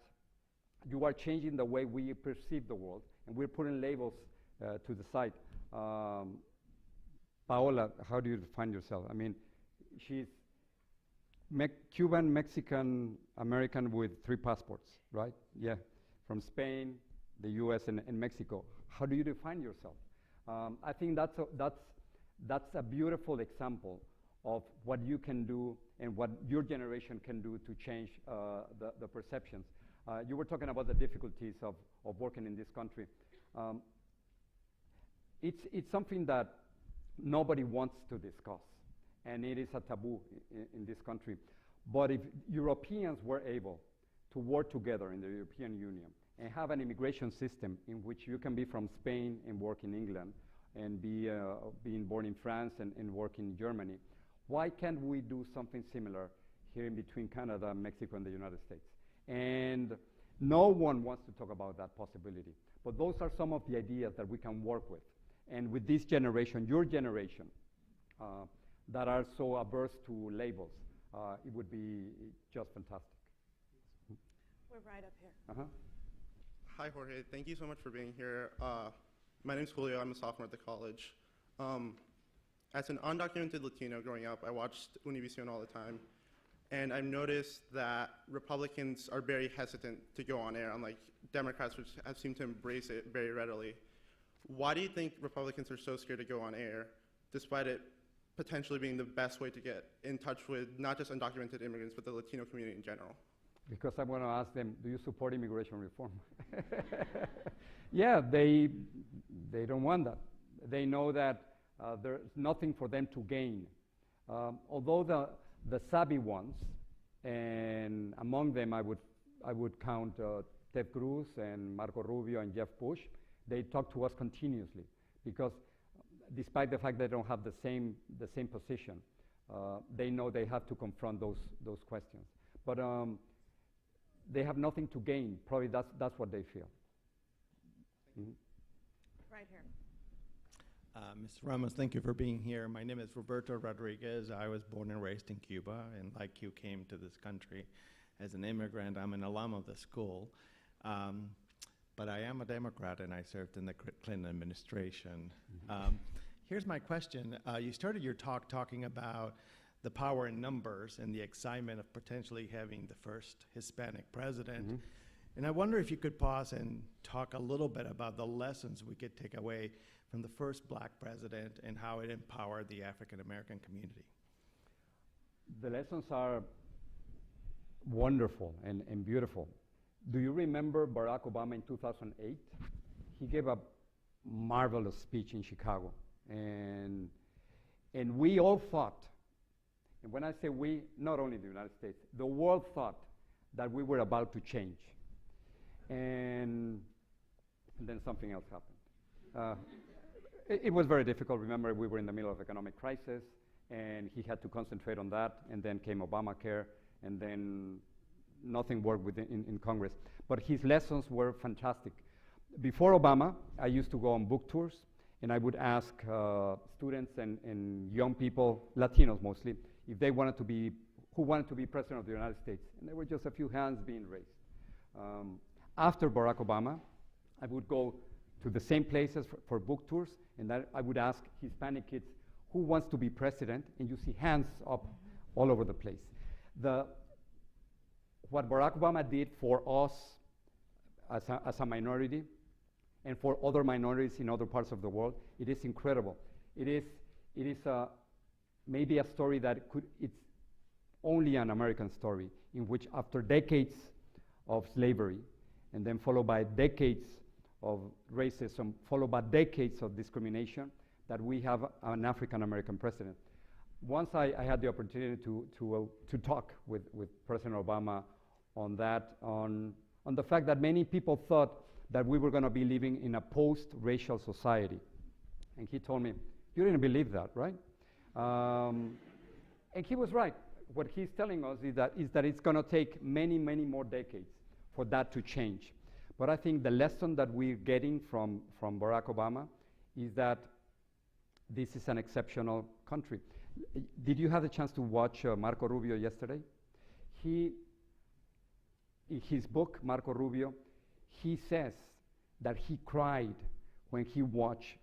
you are changing the way we perceive the world, and we're putting labels to the side. Paola, how do you define yourself? I mean, she's Cuban, Mexican, American with 3 passports, right? Yeah, from Spain, the US, and Mexico. How do you define yourself? I think that's a beautiful example of what you can do and what your generation can do to change the perceptions. You were talking about the difficulties of working in this country. It's something that nobody wants to discuss, and it is a taboo in this country. But if Europeans were able to work together in the European Union and have an immigration system in which you can be from Spain and work in England, and being born in France and work in Germany, why can't we do something similar here in between Canada, Mexico, and the United States? And no one wants to talk about that possibility. But those are some of the ideas that we can work with. And with this generation, your generation, that are so averse to labels, it would be just fantastic. We're right up here. Uh-huh. Hi, Jorge. Thank you so much for being here. My name's Julio. I'm a sophomore at the college. As an undocumented Latino growing up, I watched Univision all the time. And I've noticed that Republicans are very hesitant to go on air, unlike Democrats, which have seemed to embrace it very readily. Why do you think Republicans are so scared to go on air, despite it potentially being the best way to get in touch with not just undocumented immigrants, but the Latino community in general? Because I want to ask them, do you support immigration reform? Yeah, they don't want that. They know that there's nothing for them to gain. Although the savvy ones, and among them I would count Ted Cruz and Marco Rubio and Jeff Bush, they talk to us continuously, because despite the fact they don't have the same position, they know they have to confront those questions. But they have nothing to gain. Probably that's what they feel. Mm-hmm. Right here. Mr. Ramos, thank you for being here. My name is Roberto Rodriguez. I was born and raised in Cuba, and like you, came to this country as an immigrant. I'm an alum of the school. But I am a Democrat, and I served in the Clinton administration. Here's my question. You started your talk talking about the power in numbers and the excitement of potentially having the first Hispanic president. And I wonder if you could pause and talk a little bit about the lessons we could take away from the first black president and how it empowered the African American community. The lessons are wonderful and beautiful. Do you remember Barack Obama in 2008? He gave a marvelous speech in Chicago. And we all thought, and when I say we, not only the United States, the world thought that we were about to change. And then something else happened. It was very difficult. Remember, we were in the middle of economic crisis, and he had to concentrate on that, and then came Obamacare, and then nothing worked in Congress. But his lessons were fantastic. Before Obama, I used to go on book tours, and I would ask students and young people, Latinos mostly, if they wanted to be, who wanted to be president of the United States. And there were just a few hands being raised. After Barack Obama, I would go to the same places for book tours, and I would ask Hispanic kids, who wants to be president? And you see hands up all over the place. What Barack Obama did for us as a minority, and for other minorities in other parts of the world, it is incredible. It is maybe a story that it's only an American story, in which after decades of slavery, and then followed by decades of racism, followed by decades of discrimination, that we have an African American president. Once I had the opportunity to talk with President Obama on that, on the fact that many people thought that we were going to be living in a post-racial society. And he told me, you didn't believe that, right? And he was right. What he's telling us is that it's going to take many, many more decades for that to change. But I think the lesson that we're getting from Barack Obama is that this is an exceptional country. Did you have the chance to watch Marco Rubio yesterday? In his book, Marco Rubio, he says that he cried when he watched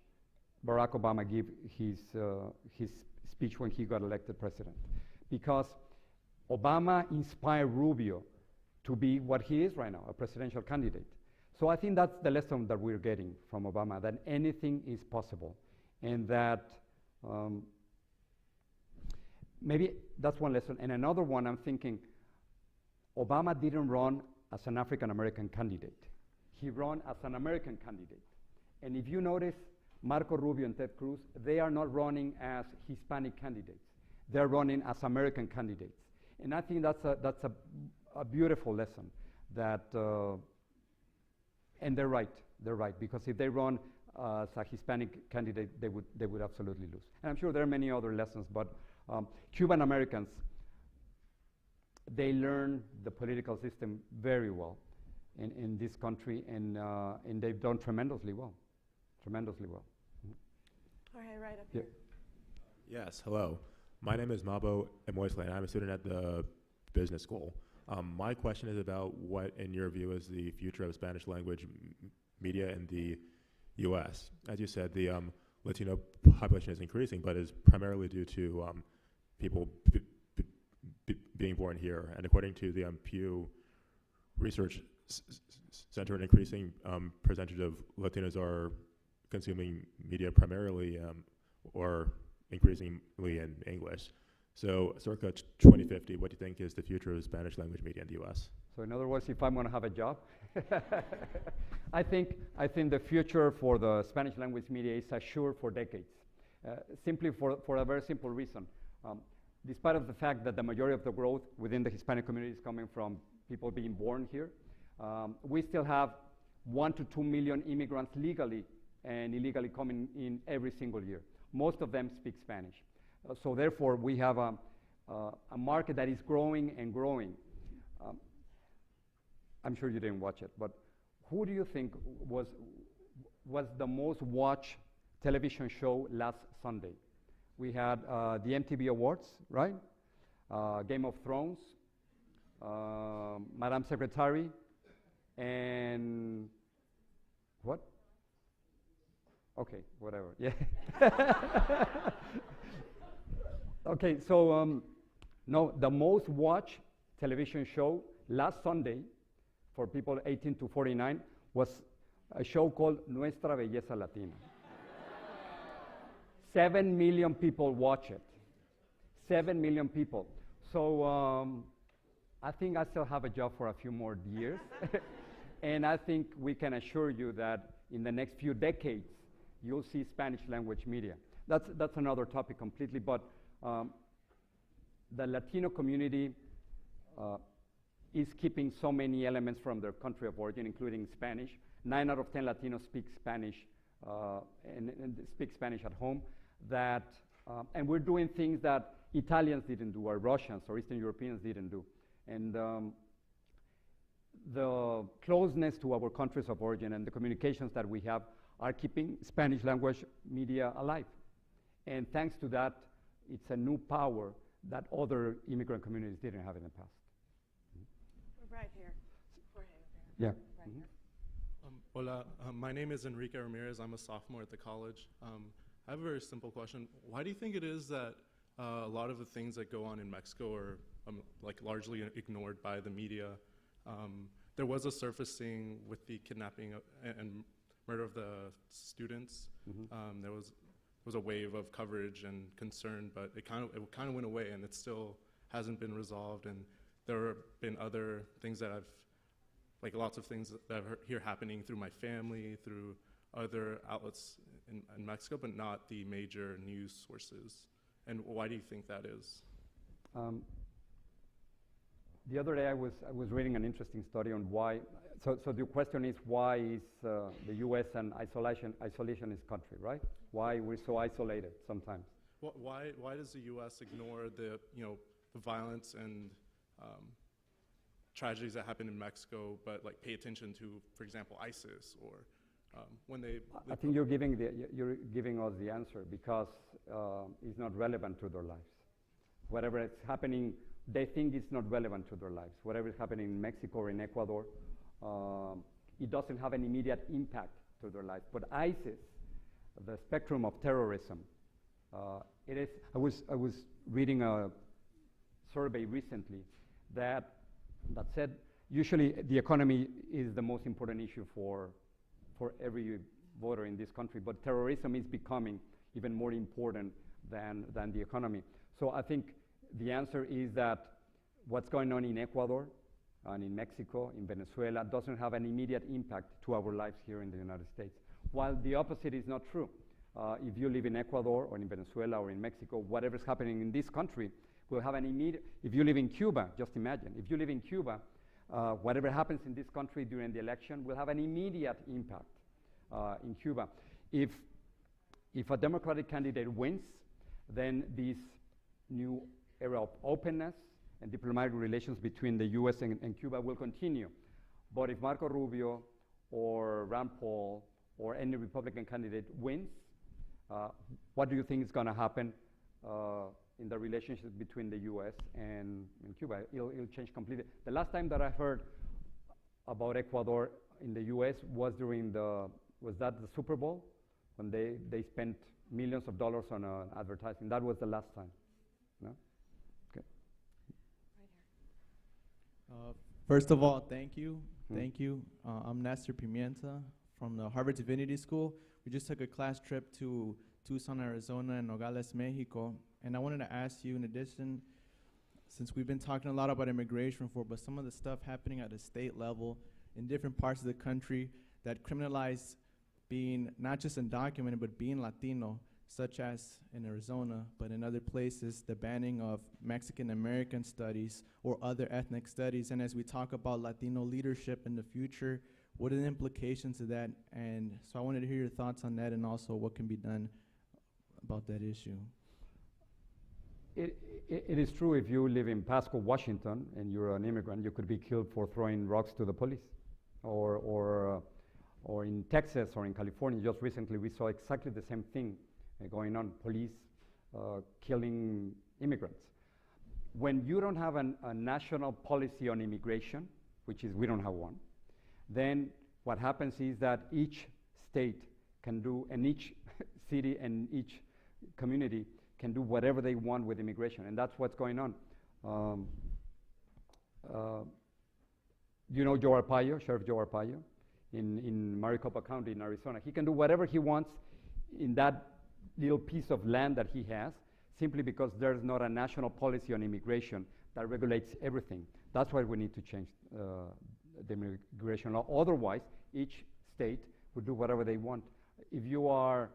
Barack Obama give his speech when he got elected president, because Obama inspired Rubio to be what he is right now, a presidential candidate. So I think that's the lesson that we're getting from Obama, that anything is possible, and that maybe that's one lesson. And another one, I'm thinking, Obama didn't run as an African American candidate. He ran as an American candidate. And if you notice, Marco Rubio and Ted Cruz, they are not running as Hispanic candidates. They're running as American candidates. And I think that's a beautiful lesson that, and they're right, because if they run as a Hispanic candidate, they would absolutely lose. And I'm sure there are many other lessons, but Cuban Americans, they learn the political system very well in this country, and they've done tremendously well. Jorge, right up here. Yes, hello. My name is Mabo Emoisle, and I'm a student at the business school. My question is about what, in your view, is the future of Spanish language media in the U.S. As you said, the Latino population is increasing, but is primarily due to people being born here. And according to the Pew Research Center, an increasing percentage of Latinos are consuming media primarily or increasingly in English. So circa 2050, what do you think is the future of Spanish language media in the U.S.? So in other words, if I'm going to have a job, I think the future for the Spanish language media is assured for decades, simply for a very simple reason. Despite of the fact that the majority of the growth within the Hispanic community is coming from people being born here, we still have 1 to 2 million immigrants legally and illegally coming in every single year. Most of them speak Spanish. So therefore, we have a market that is growing and growing. I'm sure you didn't watch it, but who do you think was the most watched television show last Sunday? We had the MTV Awards, right? Game of Thrones, Madame Secretary, And what? Okay, whatever. Yeah. Okay, so no, the most watched television show last Sunday for people 18 to 49 was a show called Nuestra Belleza Latina. 7 million people watch it. 7 million people. So I think I still have a job for a few more years. And I think we can assure you that in the next few decades, you'll see Spanish language media. That's another topic completely, but the Latino community is keeping so many elements from their country of origin, including Spanish. 9 out of 10 Latinos speak Spanish and speak Spanish at home. And we're doing things that Italians didn't do, or Russians or Eastern Europeans didn't do. And the closeness to our countries of origin and the communications that we have are keeping Spanish language media alive. And thanks to that, it's a new power that other immigrant communities didn't have in the past. Right here. Jorge, Yeah. right here. Hola, my name is Enrique Ramirez. I'm a sophomore at the college. I have a very simple question. Why do you think it is that a lot of the things that go on in Mexico are like largely ignored by the media? There was a surfacing with the kidnapping and murder of the students. There was a wave of coverage and concern, but it kind of went away, and it still hasn't been resolved. And there have been other things that like lots of things that I've heard happening through my family, through other outlets in Mexico, but not the major news sources. And why do you think that is? The other day I was reading an interesting study on why. So the question is, why is the U.S. an isolationist country, right? Why we're so isolated sometimes? Why does the U.S. ignore the the violence and tragedies that happen in Mexico, but like pay attention to, for example, ISIS or when they? I think you're giving us the answer because it's not relevant to their lives. Whatever is happening, they think it's not relevant to their lives. Whatever is happening in Mexico or in Ecuador, it doesn't have an immediate impact to their lives. But ISIS, the spectrum of terrorism, it is. I was reading a survey recently that said usually the economy is the most important issue for every voter in this country, but terrorism is becoming even more important than the economy. So I think the answer is that what's going on in Ecuador and in Mexico, in Venezuela, doesn't have an immediate impact to our lives here in the United States. While the opposite is not true. If you live in Ecuador or in Venezuela or in Mexico, whatever's happening in this country will have an immediate, if you live in Cuba, just imagine, if you live in Cuba, whatever happens in this country during the election will have an immediate impact in Cuba. If a Democratic candidate wins, then this new era of openness and diplomatic relations between the U.S. and Cuba will continue. But if Marco Rubio or Rand Paul or any Republican candidate wins, what do you think is going to happen in the relationship between the U.S. and Cuba? It'll change completely. The last time that I heard about Ecuador in the U.S. was was that the Super Bowl, when they spent millions of dollars on advertising. That was the last time. No? Okay. First of all, thank you. Thank you. I'm Nestor Pimienta from the Harvard Divinity School. We just took a class trip to Tucson, Arizona, and Nogales, Mexico. And I wanted to ask you, in addition, since we've been talking a lot about immigration before, but some of the stuff happening at the state level in different parts of the country that criminalize being not just undocumented, but being Latino, such as in Arizona, but in other places, the banning of Mexican American studies or other ethnic studies. And as we talk about Latino leadership in the future, what are the implications of that? And so I wanted to hear your thoughts on that and also what can be done about that issue. It is true, if you live in Pasco, Washington, and you're an immigrant, you could be killed for throwing rocks to the police. Or in Texas or in California, just recently we saw exactly the same thing going on, police killing immigrants. When you don't have a national policy on immigration, which is we don't have one, then what happens is that each state can do, and each city and each community can do whatever they want with immigration, and that's what's going on. You know Joe Arpaio, Sheriff Joe Arpaio, in Maricopa County in Arizona. He can do whatever he wants in that little piece of land that he has, simply because there's not a national policy on immigration that regulates everything. That's why we need to change the immigration law. Otherwise, each state would do whatever they want. If you are,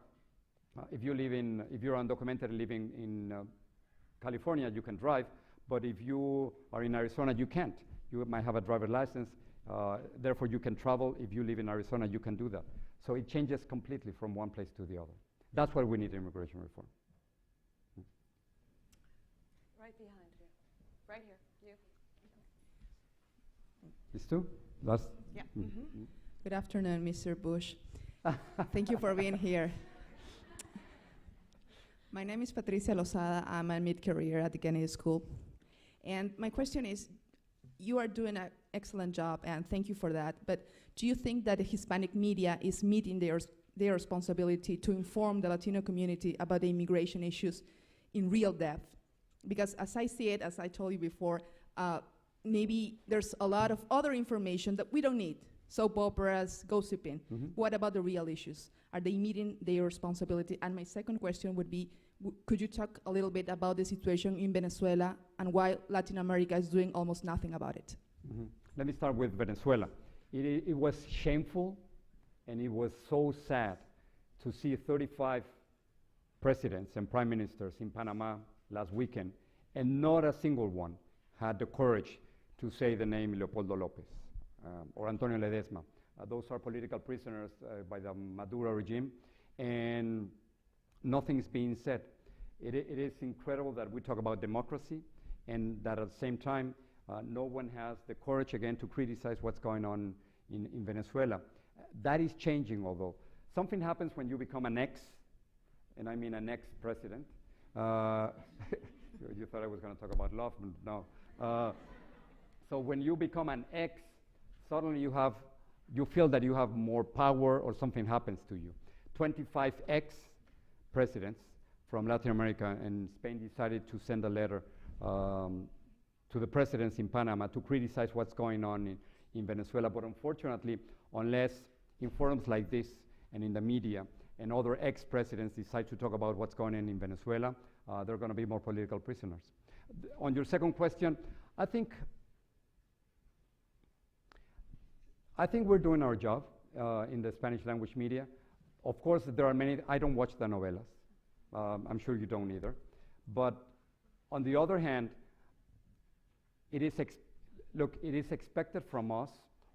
if you're undocumented living in California, you can drive, but if you are in Arizona, you can't. You might have a driver's license, therefore you can travel. If you live in Arizona, you can do that. So it changes completely from one place to the other. That's why we need immigration reform. Right behind you. Right here. You. These two? Last? Yeah. Mm-hmm. Good afternoon, Mr. Bush. Thank you for being here. My name is Patricia Lozada. I'm a mid-career at the Kennedy School. And my question is, you are doing an excellent job, and thank you for that, but do you think that the Hispanic media is meeting their responsibility to inform the Latino community about the immigration issues in real depth? Because as I see it, as I told you before, maybe there's a lot of other information that we don't need. Soap operas, gossiping. Mm-hmm. What about the real issues? Are they meeting their responsibility? And my second question would be, could you talk a little bit about the situation in Venezuela and why Latin America is doing almost nothing about it? Mm-hmm. Let me start with Venezuela. It was shameful, and it was so sad to see 35 presidents and prime ministers in Panama last weekend, and not a single one had the courage to say the name Leopoldo Lopez or Antonio Ledesma. Those are political prisoners by the Maduro regime, and nothing is being said. It is incredible that we talk about democracy, and that at the same time, no one has the courage again to criticize what's going on in Venezuela. That is changing, although. Something happens when you become an ex, and I mean an ex-president. You thought I was going to talk about love, no. So when you become an ex, suddenly you feel that you have more power, or something happens to you. 25 ex-presidents from Latin America and Spain decided to send a letter to the presidents in Panama to criticize what's going on in Venezuela. But unfortunately, unless in forums like this and in the media and other ex-presidents decide to talk about what's going on in Venezuela, there are going to be more political prisoners. On your second question, I think we're doing our job in the Spanish language media. Of course, there are many. I don't watch the novelas. I'm sure you don't either. But on the other hand, it is expected from us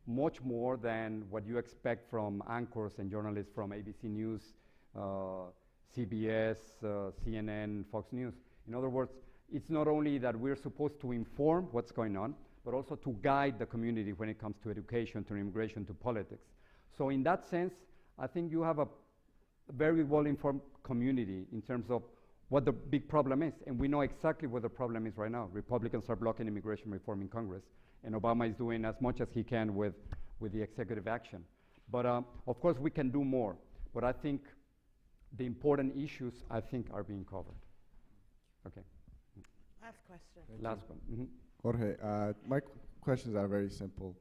much more than what you expect from anchors and journalists from ABC News, CBS, CNN, Fox News. In other words, it's not only that we're supposed to inform what's going on, but also to guide the community when it comes to education, to immigration, to politics. So in that sense, I think you have a very well-informed community in terms of what the big problem is. And we know exactly what the problem is right now. Republicans are blocking immigration reform in Congress, and Obama is doing as much as he can with the executive action. But of course, we can do more. But I think the important issues, I think, are being covered. Okay. Last question. Last one. Mm-hmm. Jorge, my questions are very simple.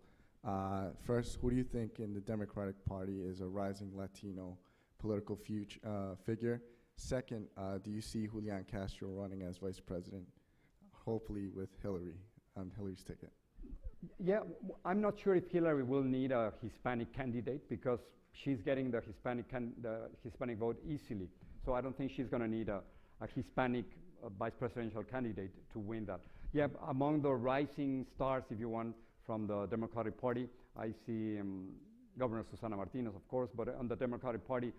First, who do you think in the Democratic Party is a rising Latino political figure? Second, do you see Julian Castro running as vice president, hopefully with Hillary on Hillary's ticket? Yeah, I'm not sure if Hillary will need a Hispanic candidate, because she's getting the Hispanic vote easily. So I don't think she's going to need a Hispanic vice presidential candidate to win that. Yeah, among the rising stars, if you want, from the Democratic Party, I see Governor Susana Martinez, of course, but on the Democratic Party,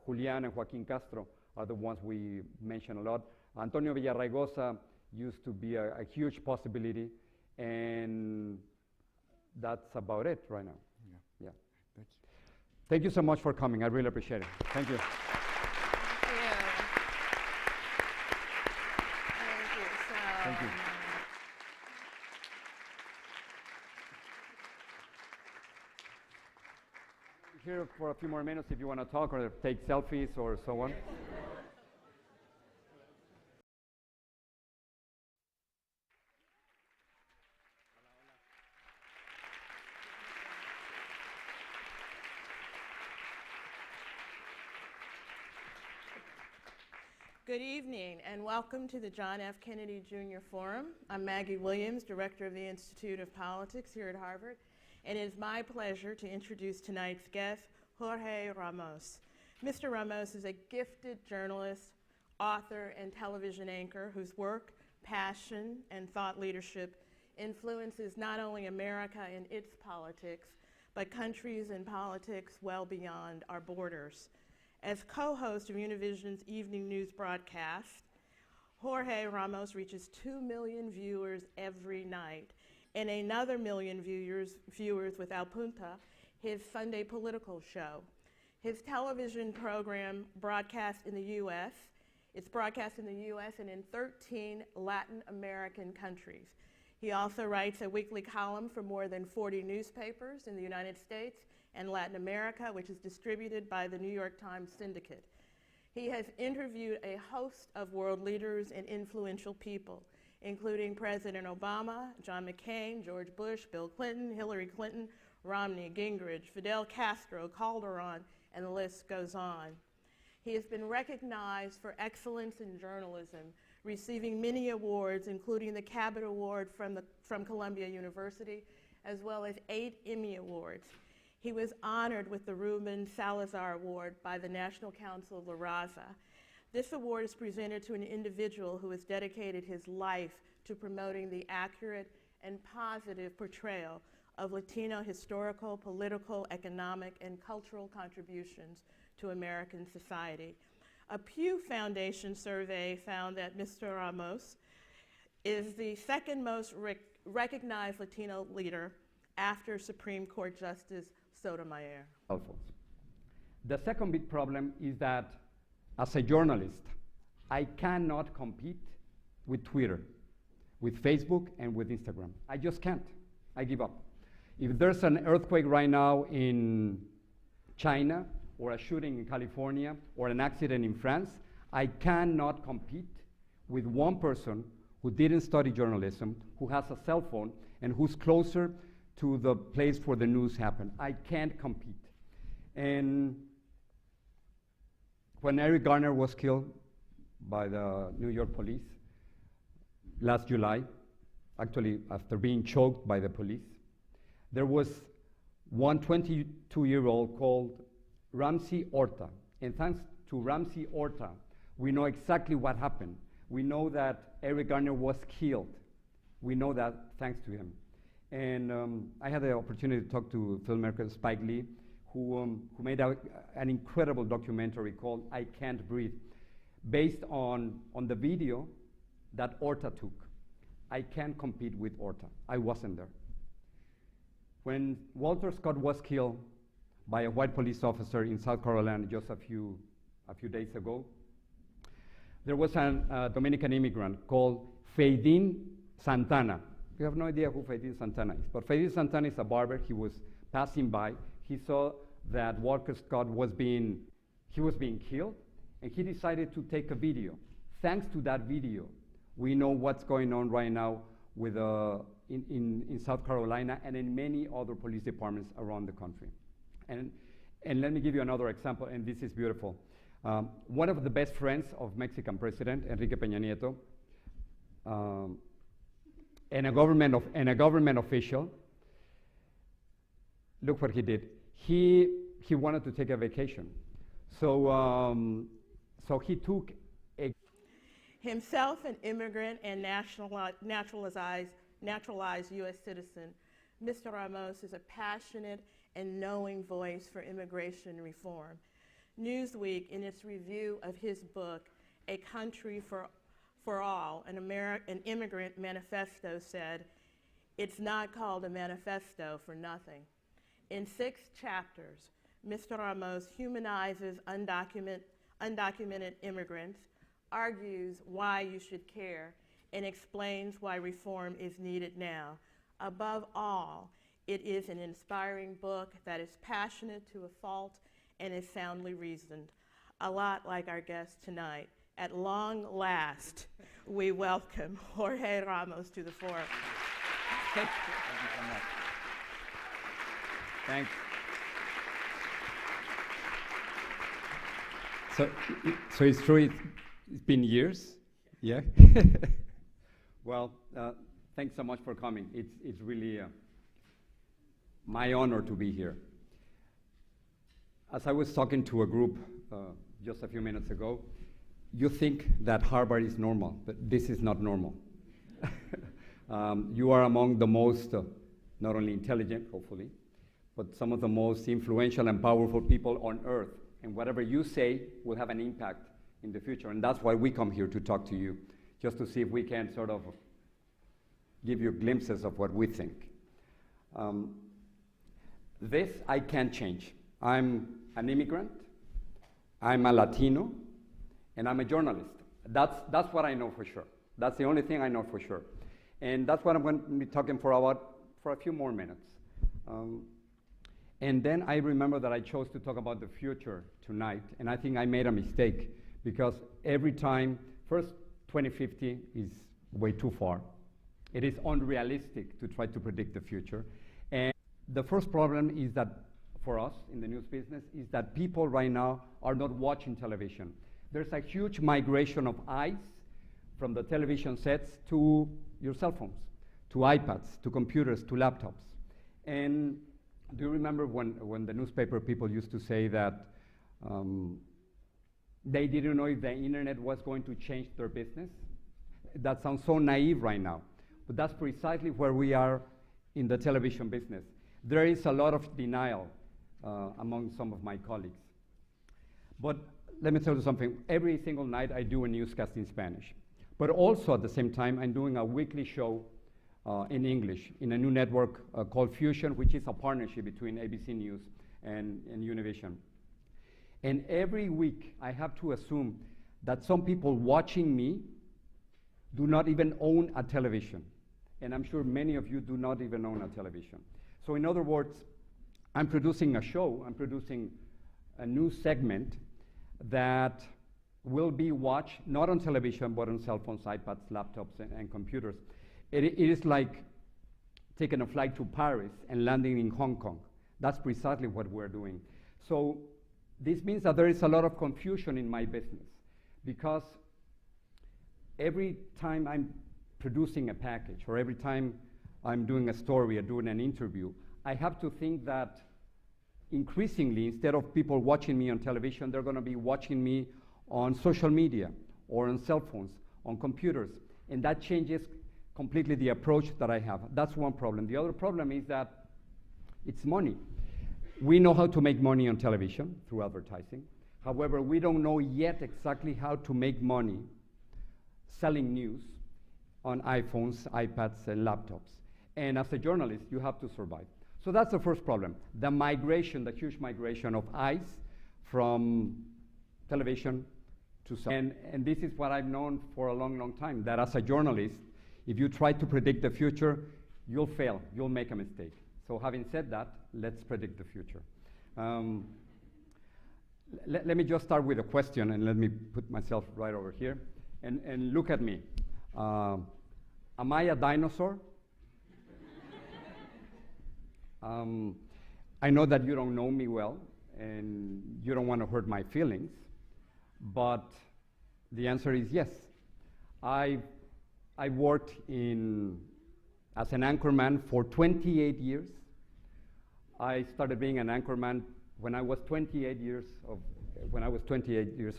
Julian and Joaquin Castro are the ones we mention a lot. Antonio Villaraigosa used to be a huge possibility, and that's about it right now. Yeah. Thank you. Thank you so much for coming. I really appreciate it. Thank you. Thank you. here for a few more minutes if you want to talk or take selfies or so on. Good evening and welcome to the John F. Kennedy Jr. Forum. I'm Maggie Williams, Director of the Institute of Politics here at Harvard, and it is my pleasure to introduce tonight's guest, Jorge Ramos. Mr. Ramos is a gifted journalist, author, and television anchor whose work, passion, and thought leadership influences not only America and its politics, but countries and politics well beyond our borders. As co-host of Univision's evening news broadcast, Jorge Ramos reaches 2 million viewers every night, and another million viewers with El Punta, his Sunday political show. His television program broadcasts in the U.S. It's broadcast in the U.S. and in 13 Latin American countries. He also writes a weekly column for more than 40 newspapers in the United States and Latin America, which is distributed by the New York Times Syndicate. He has interviewed a host of world leaders and influential people, including President Obama, John McCain, George Bush, Bill Clinton, Hillary Clinton, Romney, Gingrich, Fidel Castro, Calderon, and the list goes on. He has been recognized for excellence in journalism, receiving many awards, including the Cabot Award from Columbia University, as well as 8 Emmy Awards. He was honored with the Ruben Salazar Award by the National Council of La Raza. This award is presented to an individual who has dedicated his life to promoting the accurate and positive portrayal of Latino historical, political, economic, and cultural contributions to American society. A Pew Foundation survey found that Mr. Ramos is the second most recognized Latino leader after Supreme Court Justice Sotomayor. The second big problem is that as a journalist, I cannot compete with Twitter, with Facebook, and with Instagram. I just can't. I give up. If there's an earthquake right now in China, or a shooting in California, or an accident in France, I cannot compete with one person who didn't study journalism, who has a cell phone, and who's closer to the place where the news happened. I can't compete. And when Eric Garner was killed by the New York police last July, actually after being choked by the police, there was one 22-year-old called Ramsey Orta. And thanks to Ramsey Orta, we know exactly what happened. We know that Eric Garner was killed. We know that thanks to him. And I had the opportunity to talk to filmmaker Spike Lee, who made an incredible documentary called I Can't Breathe, based on the video that Orta took. I can't compete with Orta. I wasn't there. When Walter Scott was killed by a white police officer in South Carolina just a few days ago, there was a Dominican immigrant called Faidin Santana. You have no idea who Faidin Santana is, but Faidin Santana is a barber. He was passing by. He saw that Walter Scott was being killed, and he decided to take a video. Thanks to that video, we know what's going on right now with in South Carolina and in many other police departments around the country. And let me give you another example, and this is beautiful. One of the best friends of Mexican President Enrique Peña Nieto, and a government official, look what he did. He wanted to take a vacation, so he took a. Himself an immigrant and naturalized U.S. citizen, Mr. Ramos is a passionate and knowing voice for immigration reform. Newsweek, in its review of his book, A Country for All, an immigrant manifesto, said, "It's not called a manifesto for nothing." In 6 chapters, Mr. Ramos humanizes undocumented immigrants, argues why you should care, and explains why reform is needed now. Above all, It is an inspiring book that is passionate to a fault and is soundly reasoned, a lot like our guest tonight. At long last, we welcome Jorge Ramos to the forum. Thank you so much. Thanks. So it's true, it's been years, yeah? Well, thanks so much for coming. It's really my honor to be here. As I was talking to a group just a few minutes ago, you think that Harvard is normal, but this is not normal. You are among the most, not only intelligent, hopefully, but some of the most influential and powerful people on earth. And whatever you say will have an impact in the future. And that's why we come here to talk to you, just to see if we can sort of give you glimpses of what we think. This I can't change. I'm an immigrant, I'm a Latino, and I'm a journalist. That's what I know for sure. That's the only thing I know for sure. And that's what I'm going to be talking for a few more minutes. And then I remember that I chose to talk about the future tonight, and I think I made a mistake, because every time, first, 2050 is way too far. It is unrealistic to try to predict the future. And the first problem is that, for us in the news business, is that people right now are not watching television. There's a huge migration of eyes from the television sets to your cell phones, to iPads, to computers, to laptops. And do you remember when the newspaper people used to say that they didn't know if the internet was going to change their business? That sounds so naive right now, but that's precisely where we are in the television business. There is a lot of denial among some of my colleagues. But let me tell you something. Every single night I do a newscast in Spanish, but also at the same time I'm doing a weekly show in English in a new network called Fusion, which is a partnership between ABC News and Univision. And every week I have to assume that some people watching me do not even own a television. And I'm sure many of you do not even own a television. So in other words, I'm producing a show, I'm producing a new segment that will be watched not on television, but on cell phones, iPads, laptops, and computers. It is like taking a flight to Paris and landing in Hong Kong. That's precisely what we're doing. So this means that there is a lot of confusion in my business, because every time I'm producing a package, or every time I'm doing a story or doing an interview, I have to think that increasingly, instead of people watching me on television, they're going to be watching me on social media or on cell phones, on computers. And that changes completely the approach that I have. That's one problem. The other problem is that it's money. We know how to make money on television through advertising. However, we don't know yet exactly how to make money selling news on iPhones, iPads, and laptops. And as a journalist, you have to survive. So that's the first problem, the migration, the huge migration of eyes from television to cell. And this is what I've known for a long, long time, that as a journalist, if you try to predict the future, you'll fail, you'll make a mistake. So having said that, let's predict the future. Let me just start with a question, and let me put myself right over here. And look at me. Am I a dinosaur? I know that you don't know me well, and you don't want to hurt my feelings, but the answer is yes. I worked as an anchorman for 28 years. I started being an anchorman when I was 28 years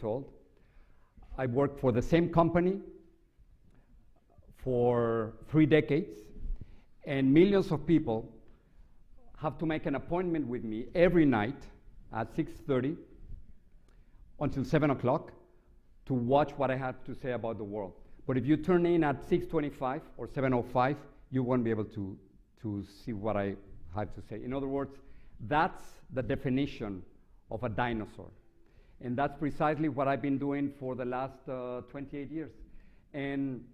old. I worked for the same company for 3 decades, and millions of people have to make an appointment with me every night at 6:30 until 7 o'clock to watch what I have to say about the world. But if you turn in at 6:25 or 7:05, you won't be able to see what I have to say. In other words, that's the definition of a dinosaur. And that's precisely what I've been doing for the last 28 years. And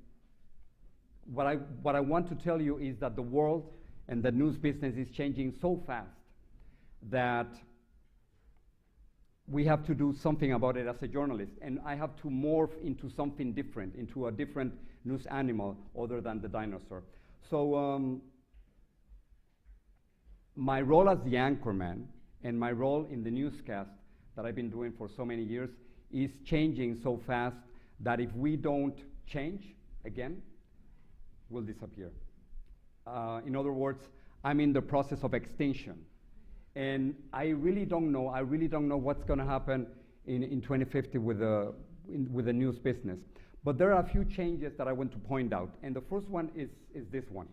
what I want to tell you is that the world and the news business is changing so fast that we have to do something about it as a journalist, and I have to morph into something different, into a different news animal other than the dinosaur. So my role as the anchorman and my role in the newscast that I've been doing for so many years is changing so fast that if we don't change, again, we'll disappear. In other words, I'm in the process of extinction. And I really don't know what's going to happen in 2050 with the news business. But there are a few changes that I want to point out. And the first one is this one.